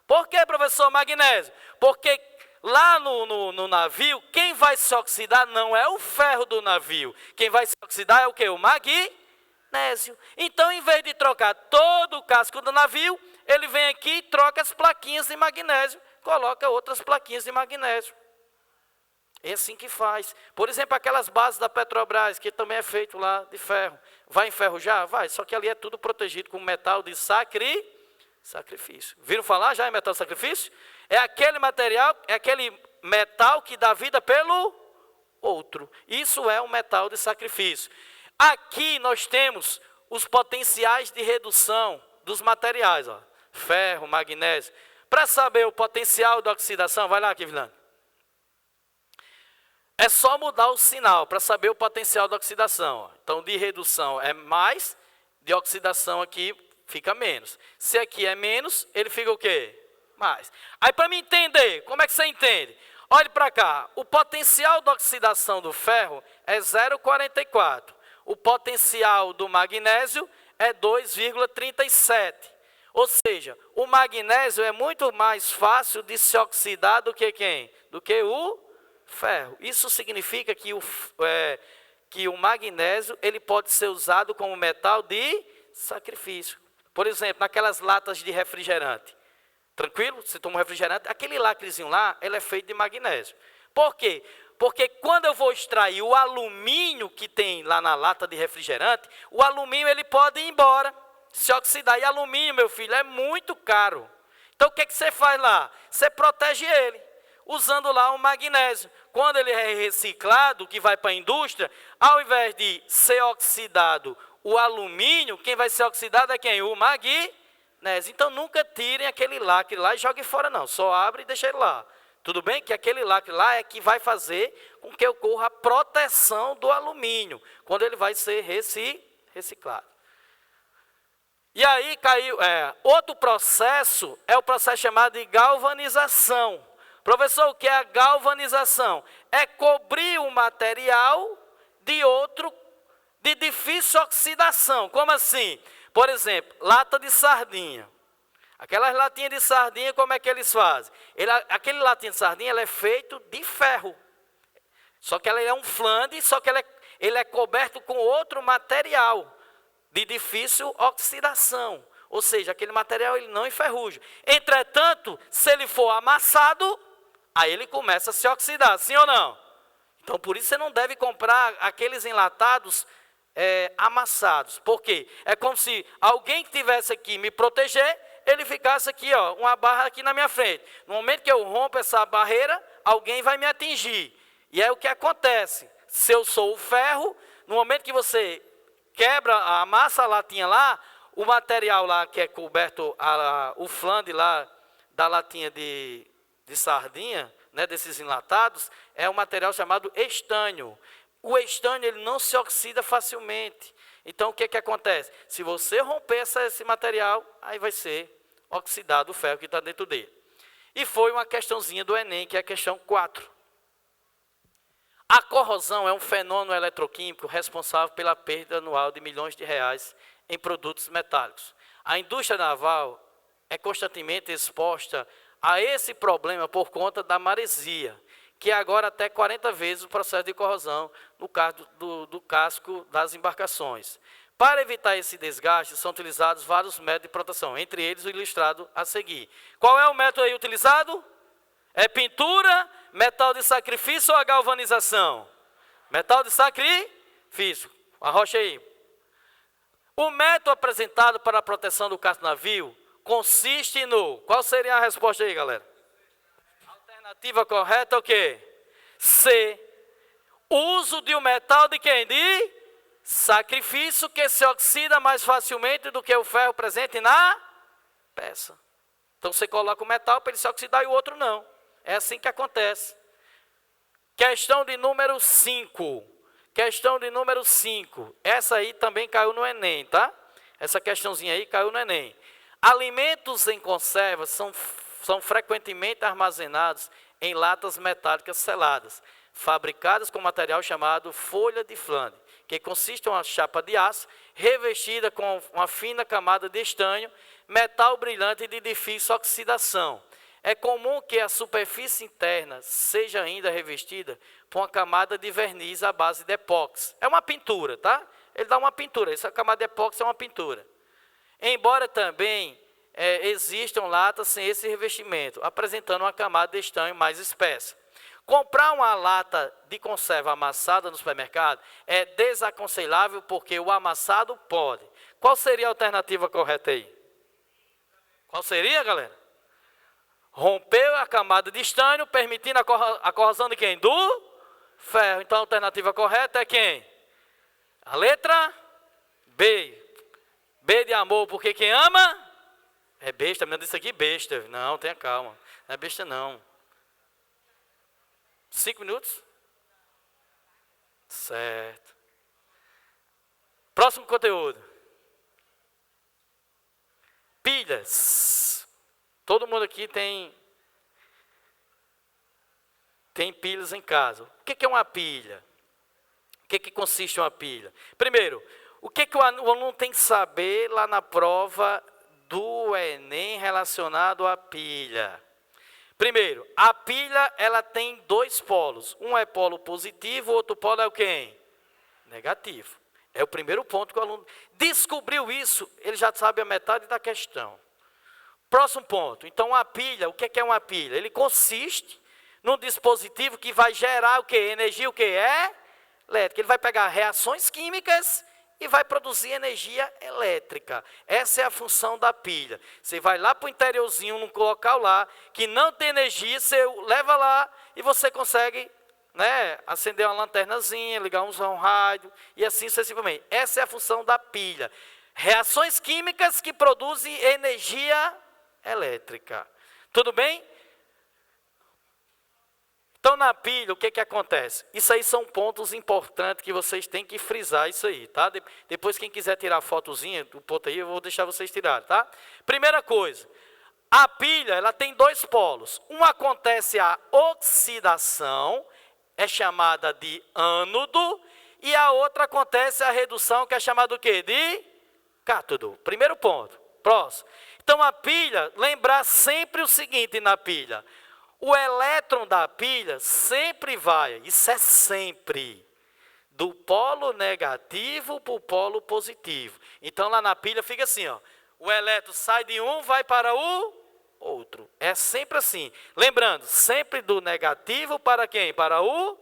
Por que, professor, magnésio? Porque lá no navio, quem vai se oxidar não é o ferro do navio. Quem vai se oxidar é o quê? O magnésio. Então, em vez de trocar todo o casco do navio, ele vem aqui e troca as plaquinhas de magnésio, coloca outras plaquinhas de magnésio. É assim que faz. Por exemplo, aquelas bases da Petrobras, que também é feito lá de ferro. Vai enferrujar? Vai, só que ali é tudo protegido com metal de sacrifício. Viram falar já em metal de sacrifício? É aquele material, é aquele metal que dá vida pelo outro. Isso é um metal de sacrifício. Aqui nós temos os potenciais de redução dos materiais, ó. Ferro, magnésio. Para saber o potencial de oxidação, vai lá, Kevilane. É só mudar o sinal para saber o potencial de oxidação. Ó. Então, de redução é mais, de oxidação aqui fica menos. Se aqui é menos, ele fica o quê? Mais. Aí, para me entender, como é que você entende? Olhe para cá, o potencial de oxidação do ferro é 0,44. O potencial do magnésio é 2,37. Ou seja, o magnésio é muito mais fácil de se oxidar do que quem? Do que o ferro. Isso significa que o magnésio ele pode ser usado como metal de sacrifício. Por exemplo, naquelas latas de refrigerante. Tranquilo? Você toma um refrigerante, aquele lacrezinho lá, ele é feito de magnésio. Por quê? Porque quando eu vou extrair o alumínio que tem lá na lata de refrigerante, o alumínio ele pode ir embora, se oxidar. E alumínio, meu filho, é muito caro. Então, o que você faz lá? Você protege ele, usando lá o magnésio. Quando ele é reciclado, que vai para a indústria, ao invés de ser oxidado o alumínio, quem vai ser oxidado é quem? O magnésio. Então, nunca tirem aquele lacre lá e joguem fora, não. Só abre e deixa ele lá. Tudo bem? Que aquele lacre lá é que vai fazer com que ocorra a proteção do alumínio, quando ele vai ser reciclado. E aí caiu, outro processo é o processo chamado de galvanização. Professor, o que é a galvanização? É cobrir o material de difícil oxidação. Como assim? Por exemplo, lata de sardinha. Aquelas latinhas de sardinha, como é que eles fazem? Aquele latinha de sardinha, ela é feito de ferro. Só que ela é um flande, só que ele é coberto com outro material de difícil oxidação. Ou seja, aquele material ele não enferruja. Entretanto, se ele for amassado, aí ele começa a se oxidar, sim ou não? Então, por isso você não deve comprar aqueles enlatados amassados. Por quê? É como se alguém que tivesse aqui me proteger, ele ficasse aqui, ó, uma barra aqui na minha frente. No momento que eu rompo essa barreira, alguém vai me atingir. E é o que acontece. Se eu sou o ferro, no momento que você quebra, amassa a latinha lá, o material lá que é coberto, o flande lá da latinha de sardinha, né, desses enlatados, é um material chamado estânio. O estânio ele não se oxida facilmente. Então, o que acontece? Se você romper esse material, aí vai ser oxidado o ferro que está dentro dele. E foi uma questãozinha do Enem, que é a questão 4. A corrosão é um fenômeno eletroquímico responsável pela perda anual de milhões de reais em produtos metálicos. A indústria naval é constantemente exposta a esse problema por conta da maresia, que é agora até 40 vezes o processo de corrosão no caso do casco das embarcações. Para evitar esse desgaste, são utilizados vários métodos de proteção, entre eles o ilustrado a seguir. Qual é o método aí utilizado? É pintura, metal de sacrifício ou a galvanização? Metal de sacrifício. Arrocha aí. O método apresentado para a proteção do casco do navio consiste no... Qual seria a resposta aí, galera? Alternativa correta é o quê? C. Uso de um metal de quem? De sacrifício, que se oxida mais facilmente do que o ferro presente na peça. Então você coloca o metal para ele se oxidar e o outro não. É assim que acontece. Questão de número 5. Questão de número 5. Essa aí também caiu no Enem, tá? Essa questãozinha aí caiu no Enem. Alimentos em conserva são frequentemente armazenados em latas metálicas seladas, fabricadas com material chamado folha de flande, que consiste em uma chapa de aço revestida com uma fina camada de estanho, metal brilhante de difícil oxidação. É comum que a superfície interna seja ainda revestida por uma camada de verniz à base de epóxi. É uma pintura, tá? Ele dá uma pintura, essa camada de epóxi é uma pintura. Embora também existam latas sem esse revestimento, apresentando uma camada de estanho mais espessa. Comprar uma lata de conserva amassada no supermercado é desaconselhável porque o amassado pode. Qual seria a alternativa correta aí? Qual seria, galera? Rompeu a camada de estanho, permitindo a corrosão de quem? Do ferro. Então a alternativa correta é quem? A letra B. B de amor, porque quem ama é besta. A menina disse aqui besta. Não, tenha calma. Não é besta não. 5 minutos? Certo. Próximo conteúdo. Pilhas. Todo mundo aqui tem pilhas em casa. O que é uma pilha? O que consiste uma pilha? Primeiro, o que o aluno tem que saber lá na prova do Enem relacionado à pilha? Primeiro, a pilha ela tem 2 polos. Um é polo positivo, o outro polo é o quê? Negativo. É o primeiro ponto que o aluno descobriu isso, ele já sabe a metade da questão. Próximo ponto. Então, a pilha, o que é uma pilha? Ele consiste num dispositivo que vai gerar o quê? Energia, o quê? Elétrica. Ele vai pegar reações químicas e vai produzir energia elétrica. Essa é a função da pilha. Você vai lá para o interiorzinho, num local lá, que não tem energia, você leva lá e você consegue, né, acender uma lanternazinha, ligar um rádio e assim sucessivamente. Essa é a função da pilha. Reações químicas que produzem energia elétrica. Tudo bem? Então, na pilha, o que acontece? Isso aí são pontos importantes que vocês têm que frisar isso aí, tá? Depois, quem quiser tirar a fotozinha do ponto aí, eu vou deixar vocês tirarem, tá? Primeira coisa, a pilha, ela tem dois polos. Um acontece a oxidação, é chamada de ânodo, e a outra acontece a redução, que é chamada do quê? De cátodo. Primeiro ponto. Próximo. Então, a pilha, lembrar sempre o seguinte na pilha. O elétron da pilha sempre vai, isso é sempre, do polo negativo para o polo positivo. Então, lá na pilha fica assim, ó, o elétron sai de um, vai para o outro. É sempre assim. Lembrando, sempre do negativo para quem? Para o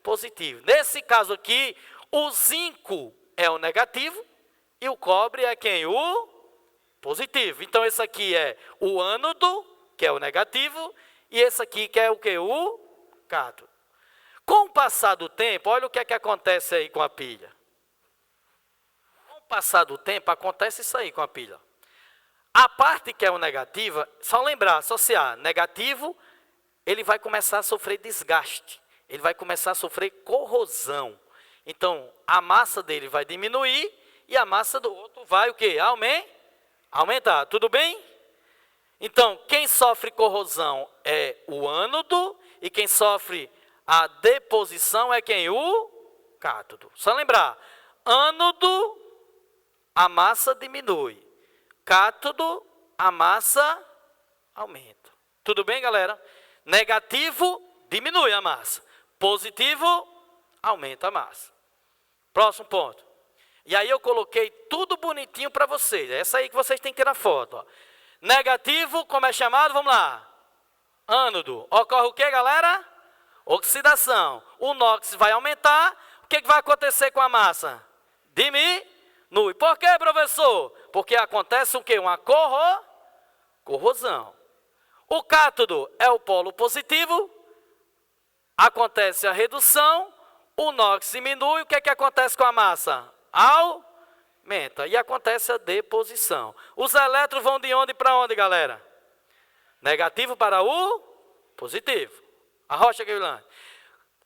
positivo. Nesse caso aqui, o zinco é o negativo e o cobre é quem? O positivo. Então, esse aqui é o ânodo, que é o negativo, e esse aqui que é o que? O cátodo. Com o passar do tempo, olha o que é que acontece aí com a pilha. Com o passar do tempo, acontece isso aí com a pilha. A parte que é o negativa, só lembrar, associar, negativo, ele vai começar a sofrer desgaste. Ele vai começar a sofrer corrosão. Então, a massa dele vai diminuir e a massa do outro vai o quê? Aumentar. Tudo bem? Então, quem sofre corrosão é o ânodo e quem sofre a deposição é quem? O cátodo. Só lembrar, ânodo, a massa diminui. Cátodo, a massa aumenta. Tudo bem, galera? Negativo, diminui a massa. Positivo, aumenta a massa. Próximo ponto. E aí eu coloquei tudo bonitinho para vocês. É essa aí que vocês têm que tirar foto, ó. Negativo, como é chamado? Vamos lá. Ânodo. Ocorre o que, galera? Oxidação. O NOx vai aumentar. O que vai acontecer com a massa? Diminui. Por quê, professor? Porque acontece o quê? Uma corrosão. O cátodo é o polo positivo. Acontece a redução. O NOx diminui. O que acontece com a massa? Aumenta. E acontece a deposição. Os elétrons vão de onde para onde, galera? Negativo para o positivo. A rocha, Guilherme.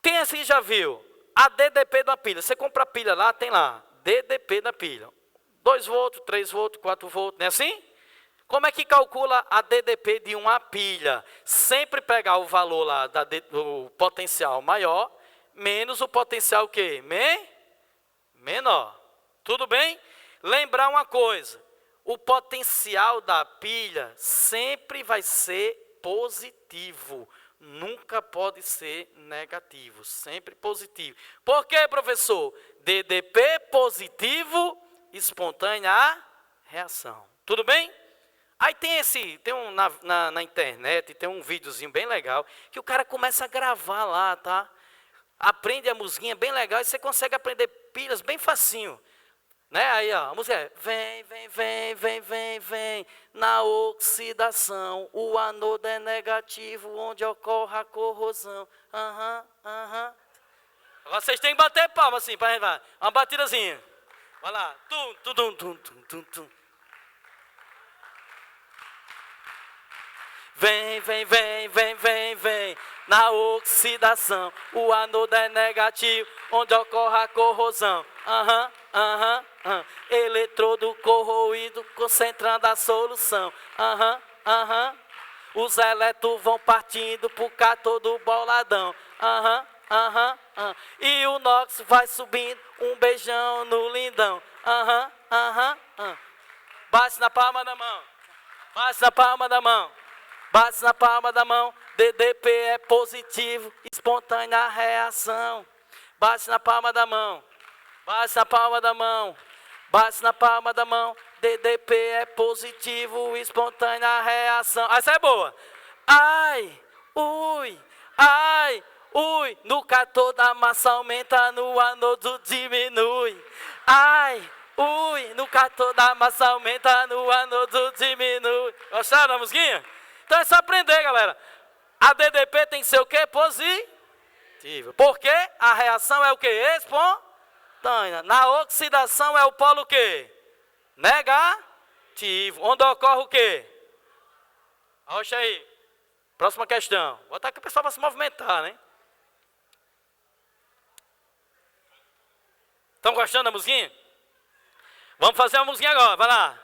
Quem assim já viu? A DDP da pilha. Você compra a pilha lá, tem lá. DDP da pilha. 2 volts, 3 volts, 4 volts. Não é assim? Como é que calcula a DDP de uma pilha? Sempre pegar o valor lá do potencial maior, menos o potencial o quê? Menor. Tudo bem? Lembrar uma coisa, o potencial da pilha sempre vai ser positivo, nunca pode ser negativo, sempre positivo. Por quê, professor? DDP positivo, espontânea reação. Tudo bem? Aí tem na internet, tem um videozinho bem legal, que o cara começa a gravar lá, tá? Aprende a musiquinha bem legal e você consegue aprender pilhas bem facinho. Né? Aí, ó, a música é: vem, na oxidação, o anodo é negativo, onde ocorre a corrosão. Agora vocês têm que bater palma assim, para gente, uma batidazinha. Vai lá. Tum. Vem, na oxidação, o anodo é negativo, onde ocorre a corrosão. Eletrodo corroído, concentrando a solução. Os elétrons vão partindo pro cátodo boladão. E o NOx vai subindo, um beijão no lindão. Bate na palma da mão. Bate na palma da mão. Bate na palma da mão. DDP é positivo, espontânea reação. Bate na palma da mão. Bate na palma da mão. Bate na palma da mão. DDP é positivo, espontânea reação. Essa é boa. Ai, ui. No cátodo a massa aumenta, no anodo diminui. Ai, ui. No cátodo a massa aumenta, no anodo diminui. Gostaram da musiquinha? Então é só aprender, galera. A DDP tem que ser o quê? Positivo. Porque a reação é o quê? Espontânea. Na oxidação é o polo o quê? Negativo. Onde ocorre o quê? Rocha aí. Próxima questão. Vou botar que o pessoal vai se movimentar, né? Estão gostando da musiquinha? Vamos fazer uma musiquinha agora, vai lá.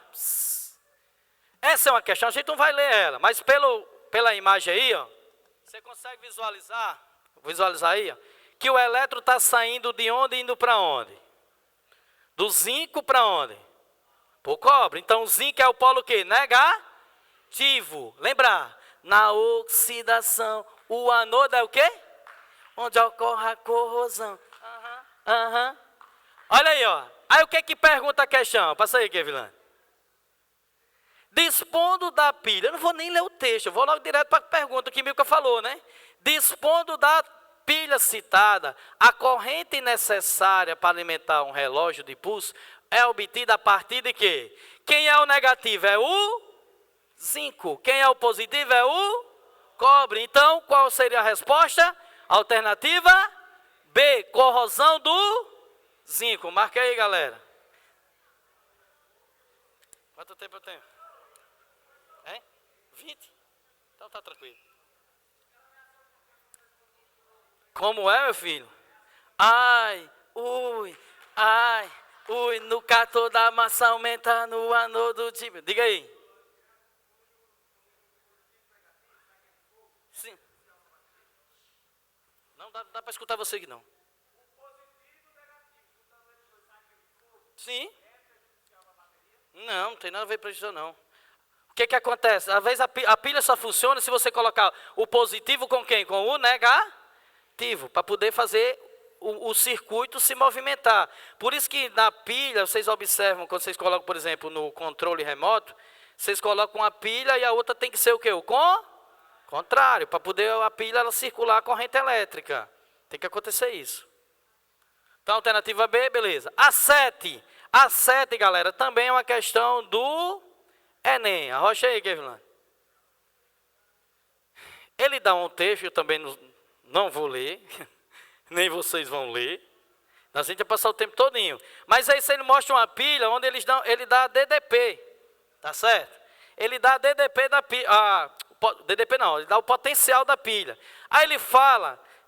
Essa é uma questão, a gente não vai ler ela, mas pela imagem aí, ó, você consegue visualizar aí, ó, que o elétron está saindo de onde e indo para onde? Do zinco para onde? Para o cobre. Então o zinco é o polo o quê? Negativo. Lembrar, na oxidação, o anodo é o quê? Onde ocorre a corrosão. Olha aí, ó. Aí o que pergunta a questão? Passa aí, Kevilane. Dispondo da pilha, eu não vou nem ler o texto, eu vou logo direto para a pergunta que Milka falou, né? Dispondo da pilha citada, a corrente necessária para alimentar um relógio de pulso é obtida a partir de quê? Quem é o negativo? É o zinco. Quem é o positivo? É o cobre. Então, qual seria a resposta? Alternativa B, corrosão do zinco. Marca aí, galera. Quanto tempo eu tenho? 20? Então tá tranquilo. Como é, meu filho? Ai, ui, no cator da massa aumenta no anodo de... Diga aí. Sim. Não dá para escutar você aqui, não. Sim. Não tem nada a ver com isso, não. O que acontece? Às vezes a pilha só funciona se você colocar o positivo com quem? Com o negativo, para poder fazer o circuito se movimentar. Por isso que na pilha, vocês observam, quando vocês colocam, por exemplo, no controle remoto, vocês colocam uma pilha e a outra tem que ser o quê? O contrário, para poder a pilha ela circular a corrente elétrica. Tem que acontecer isso. Então, alternativa B, beleza. A 7, galera, também é uma questão do Enem. Arrocha aí, Kevilane. Ele dá um texto, eu também não vou ler, nem vocês vão ler. A gente vai passar o tempo todinho. Mas aí ele mostra uma pilha onde ele dá DDP, tá certo? Ele dá DDP da pilha, DDP não, ele dá o potencial da pilha. Aí ele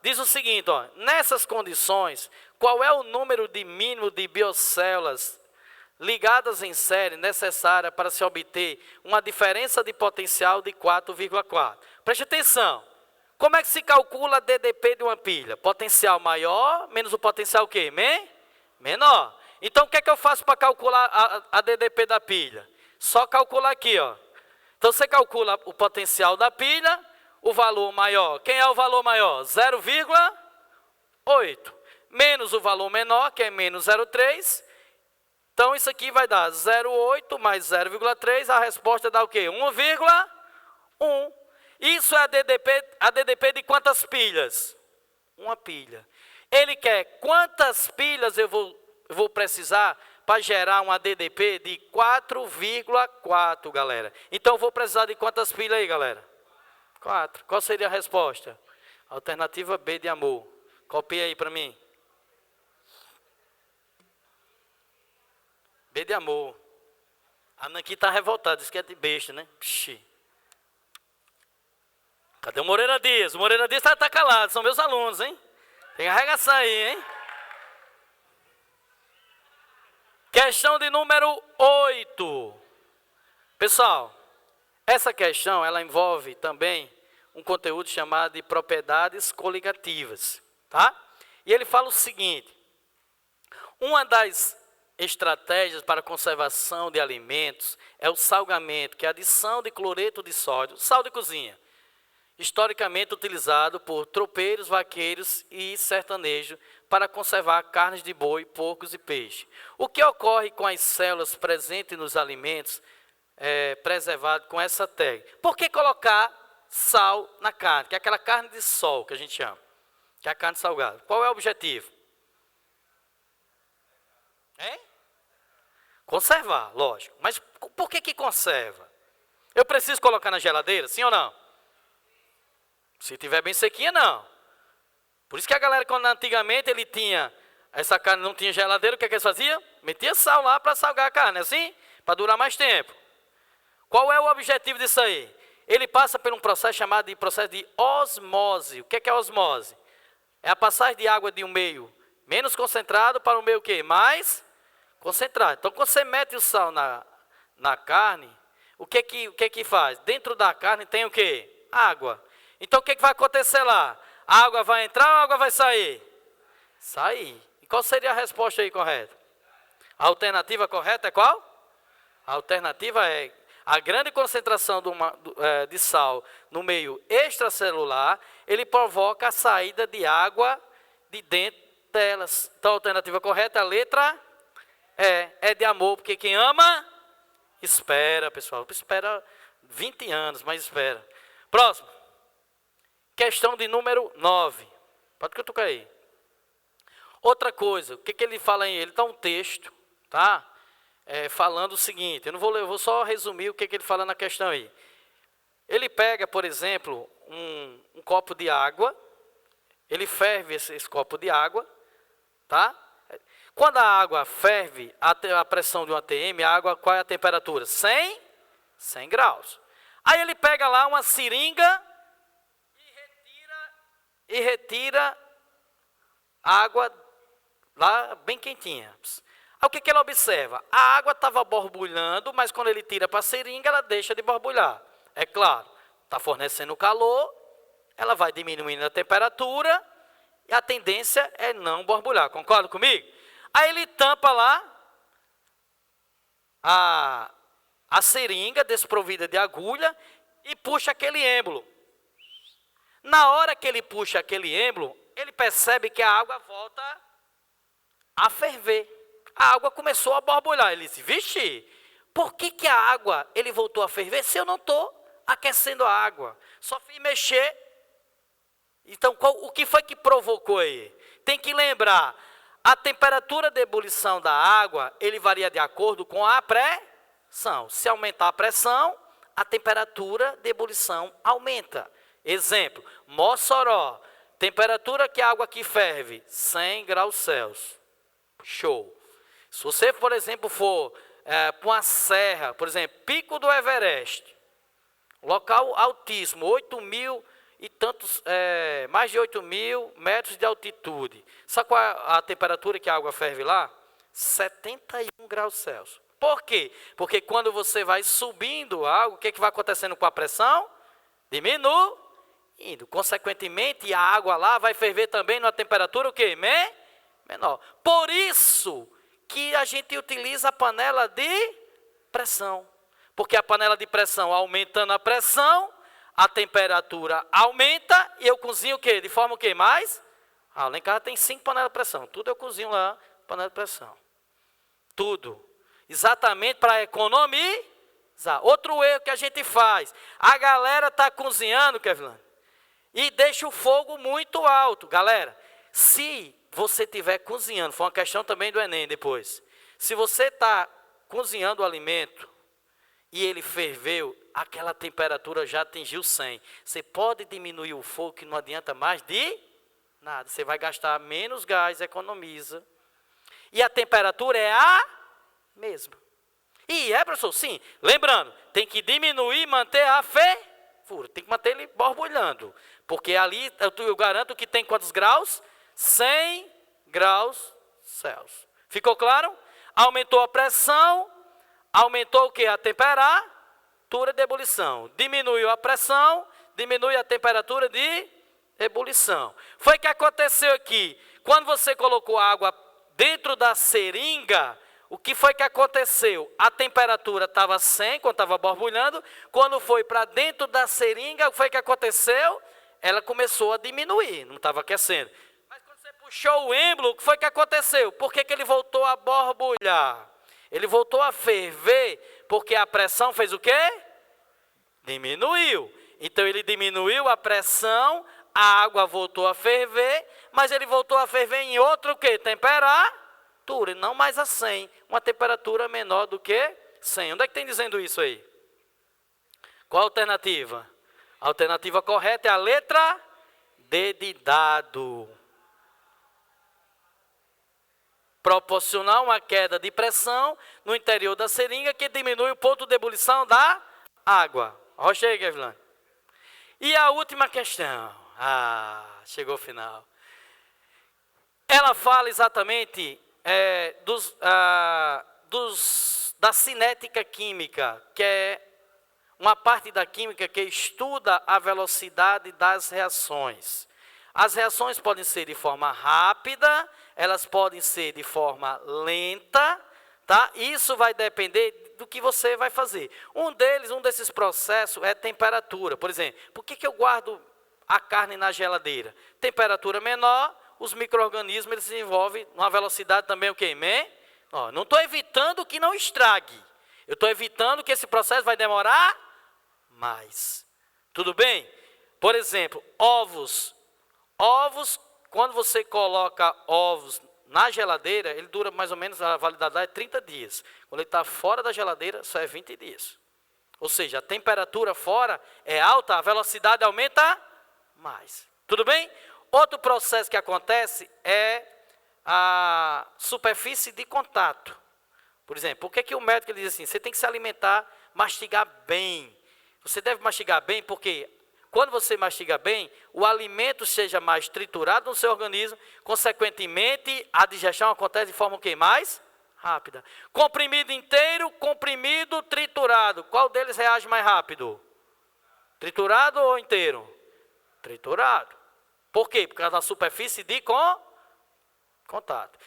diz o seguinte, ó, nessas condições, qual é o número de mínimo de biocélulas ligadas em série necessária para se obter uma diferença de potencial de 4,4. Preste atenção. Como é que se calcula a DDP de uma pilha? Potencial maior menos o potencial o quê? Menor. Então o que é que eu faço para calcular a DDP da pilha? Só calcular aqui, ó. Então você calcula o potencial da pilha, o valor maior. Quem é o valor maior? 0,8. Menos o valor menor, que é menos 0,3. Então, isso aqui vai dar 0,8 mais 0,3, a resposta dá o quê? 1,1. Isso é a DDP de quantas pilhas? Uma pilha. Ele quer quantas pilhas eu vou precisar para gerar uma DDP de 4,4, galera. Então, eu vou precisar de quantas pilhas aí, galera? 4. Qual seria a resposta? Alternativa B de amor. Copia aí para mim. B de amor. A Nanqui está revoltada, diz que é de besta, né? Pixi. Cadê o Moreira Dias? O Moreira Dias está calado, são meus alunos, hein? Tem que arregaçar aí, hein? Questão de número 8. Pessoal, essa questão, ela envolve também um conteúdo chamado de propriedades coligativas, tá? E ele fala o seguinte, uma das estratégias para a conservação de alimentos é o salgamento, que é a adição de cloreto de sódio, sal de cozinha, historicamente utilizado por tropeiros, vaqueiros e sertanejos para conservar carnes de boi, porcos e peixe. O que ocorre com as células presentes nos alimentos preservados com essa técnica? Por que colocar sal na carne, que é aquela carne de sol que a gente chama, que é a carne salgada? Qual é o objetivo? Conservar, lógico. Mas por que conserva? Eu preciso colocar na geladeira, sim ou não? Se tiver bem sequinha, não. Por isso que a galera, quando antigamente ele tinha, essa carne não tinha geladeira, o que eles faziam? Metia sal lá para salgar a carne, assim? Para durar mais tempo. Qual é o objetivo disso aí? Ele passa por um processo chamado de processo de osmose. O que é osmose? É a passagem de água de um meio Menos concentrado para o meio o quê? Mais concentrado. Então, quando você mete o sal na carne, o que que faz? Dentro da carne tem o quê? Água. Então, o que vai acontecer lá? A água vai entrar ou a água vai sair? Sair. E qual seria a resposta aí correta? A alternativa correta é qual? A alternativa é a grande concentração de sal no meio extracelular, ele provoca a saída de água de dentro delas. Então, a alternativa correta é a letra é de amor, porque quem ama, espera, pessoal. Espera 20 anos, mas espera. Próximo. Questão de número 9. Pode cutucar aí. Outra coisa, o que ele fala aí? Ele dá um texto, tá? Falando o seguinte, eu não vou ler, eu vou só resumir o que ele fala na questão aí. Ele pega, por exemplo, um copo de água, ele ferve esse copo de água, tá? Quando a água ferve, a pressão de um ATM, a água, qual é a temperatura? 100 graus. Aí ele pega lá uma seringa e retira água lá bem quentinha. Aí o que ele observa? A água estava borbulhando, mas quando ele tira para a seringa, ela deixa de borbulhar. É claro, está fornecendo calor, ela vai diminuindo a temperatura e a tendência é não borbulhar. Concorda comigo? Aí ele tampa lá a seringa desprovida de agulha e puxa aquele êmbolo. Na hora que ele puxa aquele êmbolo, ele percebe que a água volta a ferver. A água começou a borbulhar. Ele disse, vixe, por que a água ele voltou a ferver se eu não estou aquecendo a água? Só fui mexer. Então, o que foi que provocou aí? Tem que lembrar, a temperatura de ebulição da água, ele varia de acordo com a pressão. Se aumentar a pressão, a temperatura de ebulição aumenta. Exemplo, Mossoró, temperatura que a água aqui ferve, 100 graus Celsius. Show. Se você, por exemplo, for para uma serra, por exemplo, Pico do Everest, local altíssimo, 8.000 e tantos, mais de 8.000 metros de altitude. Sabe qual é a temperatura que a água ferve lá? 71 graus Celsius. Por quê? Porque quando você vai subindo algo, o que vai acontecendo com a pressão? Diminuindo. Consequentemente, a água lá vai ferver também numa temperatura o quê? Menor. Por isso que a gente utiliza a panela de pressão. Porque a panela de pressão, aumentando a pressão, a temperatura aumenta e eu cozinho o quê? De forma o quê? Mais? Lá em casa tem 5 panelas de pressão. Tudo eu cozinho lá, panela de pressão. Tudo. Exatamente para economizar. Outro erro que a gente faz. A galera está cozinhando, Kevin, e deixa o fogo muito alto. Galera, se você estiver cozinhando, foi uma questão também do Enem depois. Se você está cozinhando o alimento e ele ferveu, aquela temperatura já atingiu 100. Você pode diminuir o fogo, que não adianta mais de nada. Você vai gastar menos gás, economiza. E a temperatura é a mesma. E professor, sim. Lembrando, tem que diminuir e manter a fervura. Tem que manter ele borbulhando. Porque ali, eu garanto que tem quantos graus? 100 graus Celsius. Ficou claro? Aumentou a pressão, aumentou o que? A temperatura de ebulição. Diminuiu a pressão, diminui a temperatura de ebulição. Foi o que aconteceu aqui. Quando você colocou a água dentro da seringa, o que foi que aconteceu? A temperatura estava 100, quando estava borbulhando. Quando foi para dentro da seringa, o que foi que aconteceu? Ela começou a diminuir, não estava aquecendo. Mas quando você puxou o êmbolo, o que foi que aconteceu? Por que ele voltou a borbulhar? Ele voltou a ferver, porque a pressão fez o quê? Diminuiu. Então ele diminuiu a pressão, a água voltou a ferver, mas ele voltou a ferver em outro o quê? Temperatura, e não mais a 100. Uma temperatura menor do que 100. Onde é que tem dizendo isso aí? Qual a alternativa? A alternativa correta é a letra D de dado. Proporcionar uma queda de pressão no interior da seringa que diminui o ponto de ebulição da água. Rocha aí, Kevin. E a última questão. Chegou o final. ela fala exatamente da cinética química, que é uma parte da química que estuda a velocidade das reações. As reações podem ser de forma rápida, elas podem ser de forma lenta, tá? Isso vai depender do que você vai fazer. Um desses processos é temperatura. Por exemplo, por que eu guardo a carne na geladeira? Temperatura menor, os micro-organismos eles se desenvolvem numa velocidade também o quê? Não estou evitando que não estrague. Eu estou evitando que esse processo vai demorar mais. Tudo bem? Por exemplo, ovos. Ovos, quando você coloca ovos na geladeira, ele dura mais ou menos, a validade é 30 dias. Quando ele está fora da geladeira, só é 20 dias. Ou seja, a temperatura fora é alta, a velocidade aumenta mais. Tudo bem? Outro processo que acontece é a superfície de contato. Por exemplo, por que o médico ele diz assim, você tem que se alimentar, mastigar bem. Você deve mastigar bem porque quando você mastiga bem, o alimento seja mais triturado no seu organismo, consequentemente, a digestão acontece de forma o quê? Mais rápida. Comprimido inteiro, comprimido triturado. Qual deles reage mais rápido? Triturado ou inteiro? Triturado. Por quê? Por causa da superfície de contato.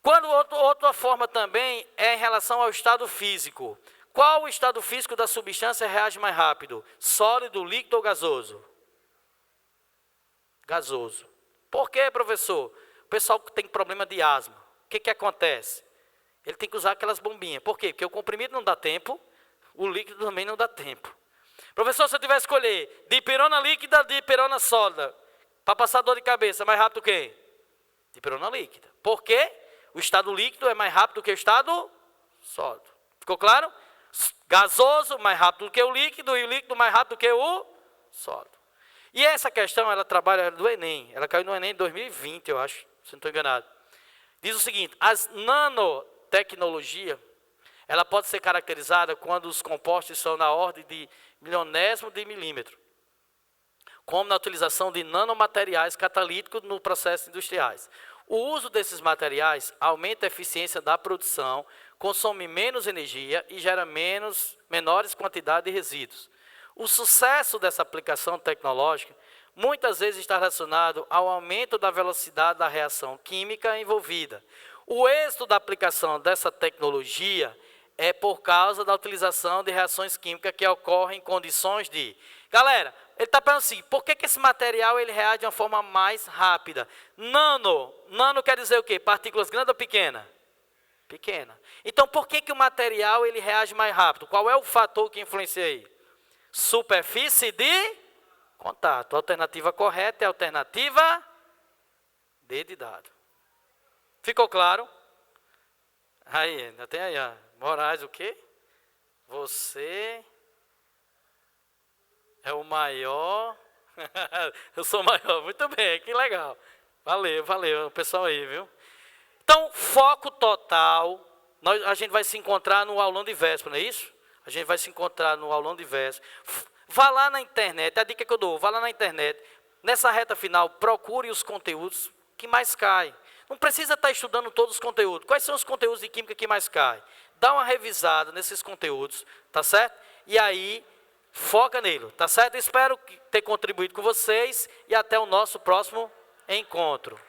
Quando outra forma também é em relação ao estado físico. Qual o estado físico da substância reage mais rápido? Sólido, líquido ou gasoso? Gasoso. Por quê, professor? O pessoal que tem problema de asma, o que acontece? Ele tem que usar aquelas bombinhas. Por quê? Porque o comprimido não dá tempo, o líquido também não dá tempo. Professor, se eu tivesse que escolher dipirona líquida, dipirona sólida, para passar dor de cabeça, mais rápido quem? Dipirona líquida. Por quê? O estado líquido é mais rápido que o estado sólido. Ficou claro? Gasoso mais rápido do que o líquido e o líquido mais rápido do que o sólido. E essa questão, ela trabalha do Enem. Ela caiu no Enem em 2020, eu acho, se não estou enganado. Diz o seguinte, as nanotecnologia, ela pode ser caracterizada quando os compostos são na ordem de milionésimo de milímetro, como na utilização de nanomateriais catalíticos no processos industriais. O uso desses materiais aumenta a eficiência da produção, consome menos energia e gera menores quantidades de resíduos. O sucesso dessa aplicação tecnológica muitas vezes está relacionado ao aumento da velocidade da reação química envolvida. O êxito da aplicação dessa tecnologia é por causa da utilização de reações químicas que ocorrem em condições de... Galera, ele está falando assim, por que esse material ele reage de uma forma mais rápida? Nano quer dizer o quê? Partículas grandes ou pequenas? Pequena. Então, por que o material ele reage mais rápido? Qual é o fator que influencia aí? Superfície de contato. A alternativa correta é a alternativa D de dado. Ficou claro? Aí, ainda tem aí, ó. Moraes, o quê? Você é o maior. Eu sou maior. Muito bem, que legal. Valeu, o pessoal aí, viu? Então, foco total. A gente vai se encontrar no aulão de véspera, não é isso? A gente vai se encontrar no aulão de véspera. Vá lá na internet, a dica que eu dou, vá lá na internet. Nessa reta final, procure os conteúdos que mais caem. Não precisa estar estudando todos os conteúdos. Quais são os conteúdos de química que mais caem? Dá uma revisada nesses conteúdos, tá certo? E aí, foca nele, tá certo? Espero ter contribuído com vocês e até o nosso próximo encontro.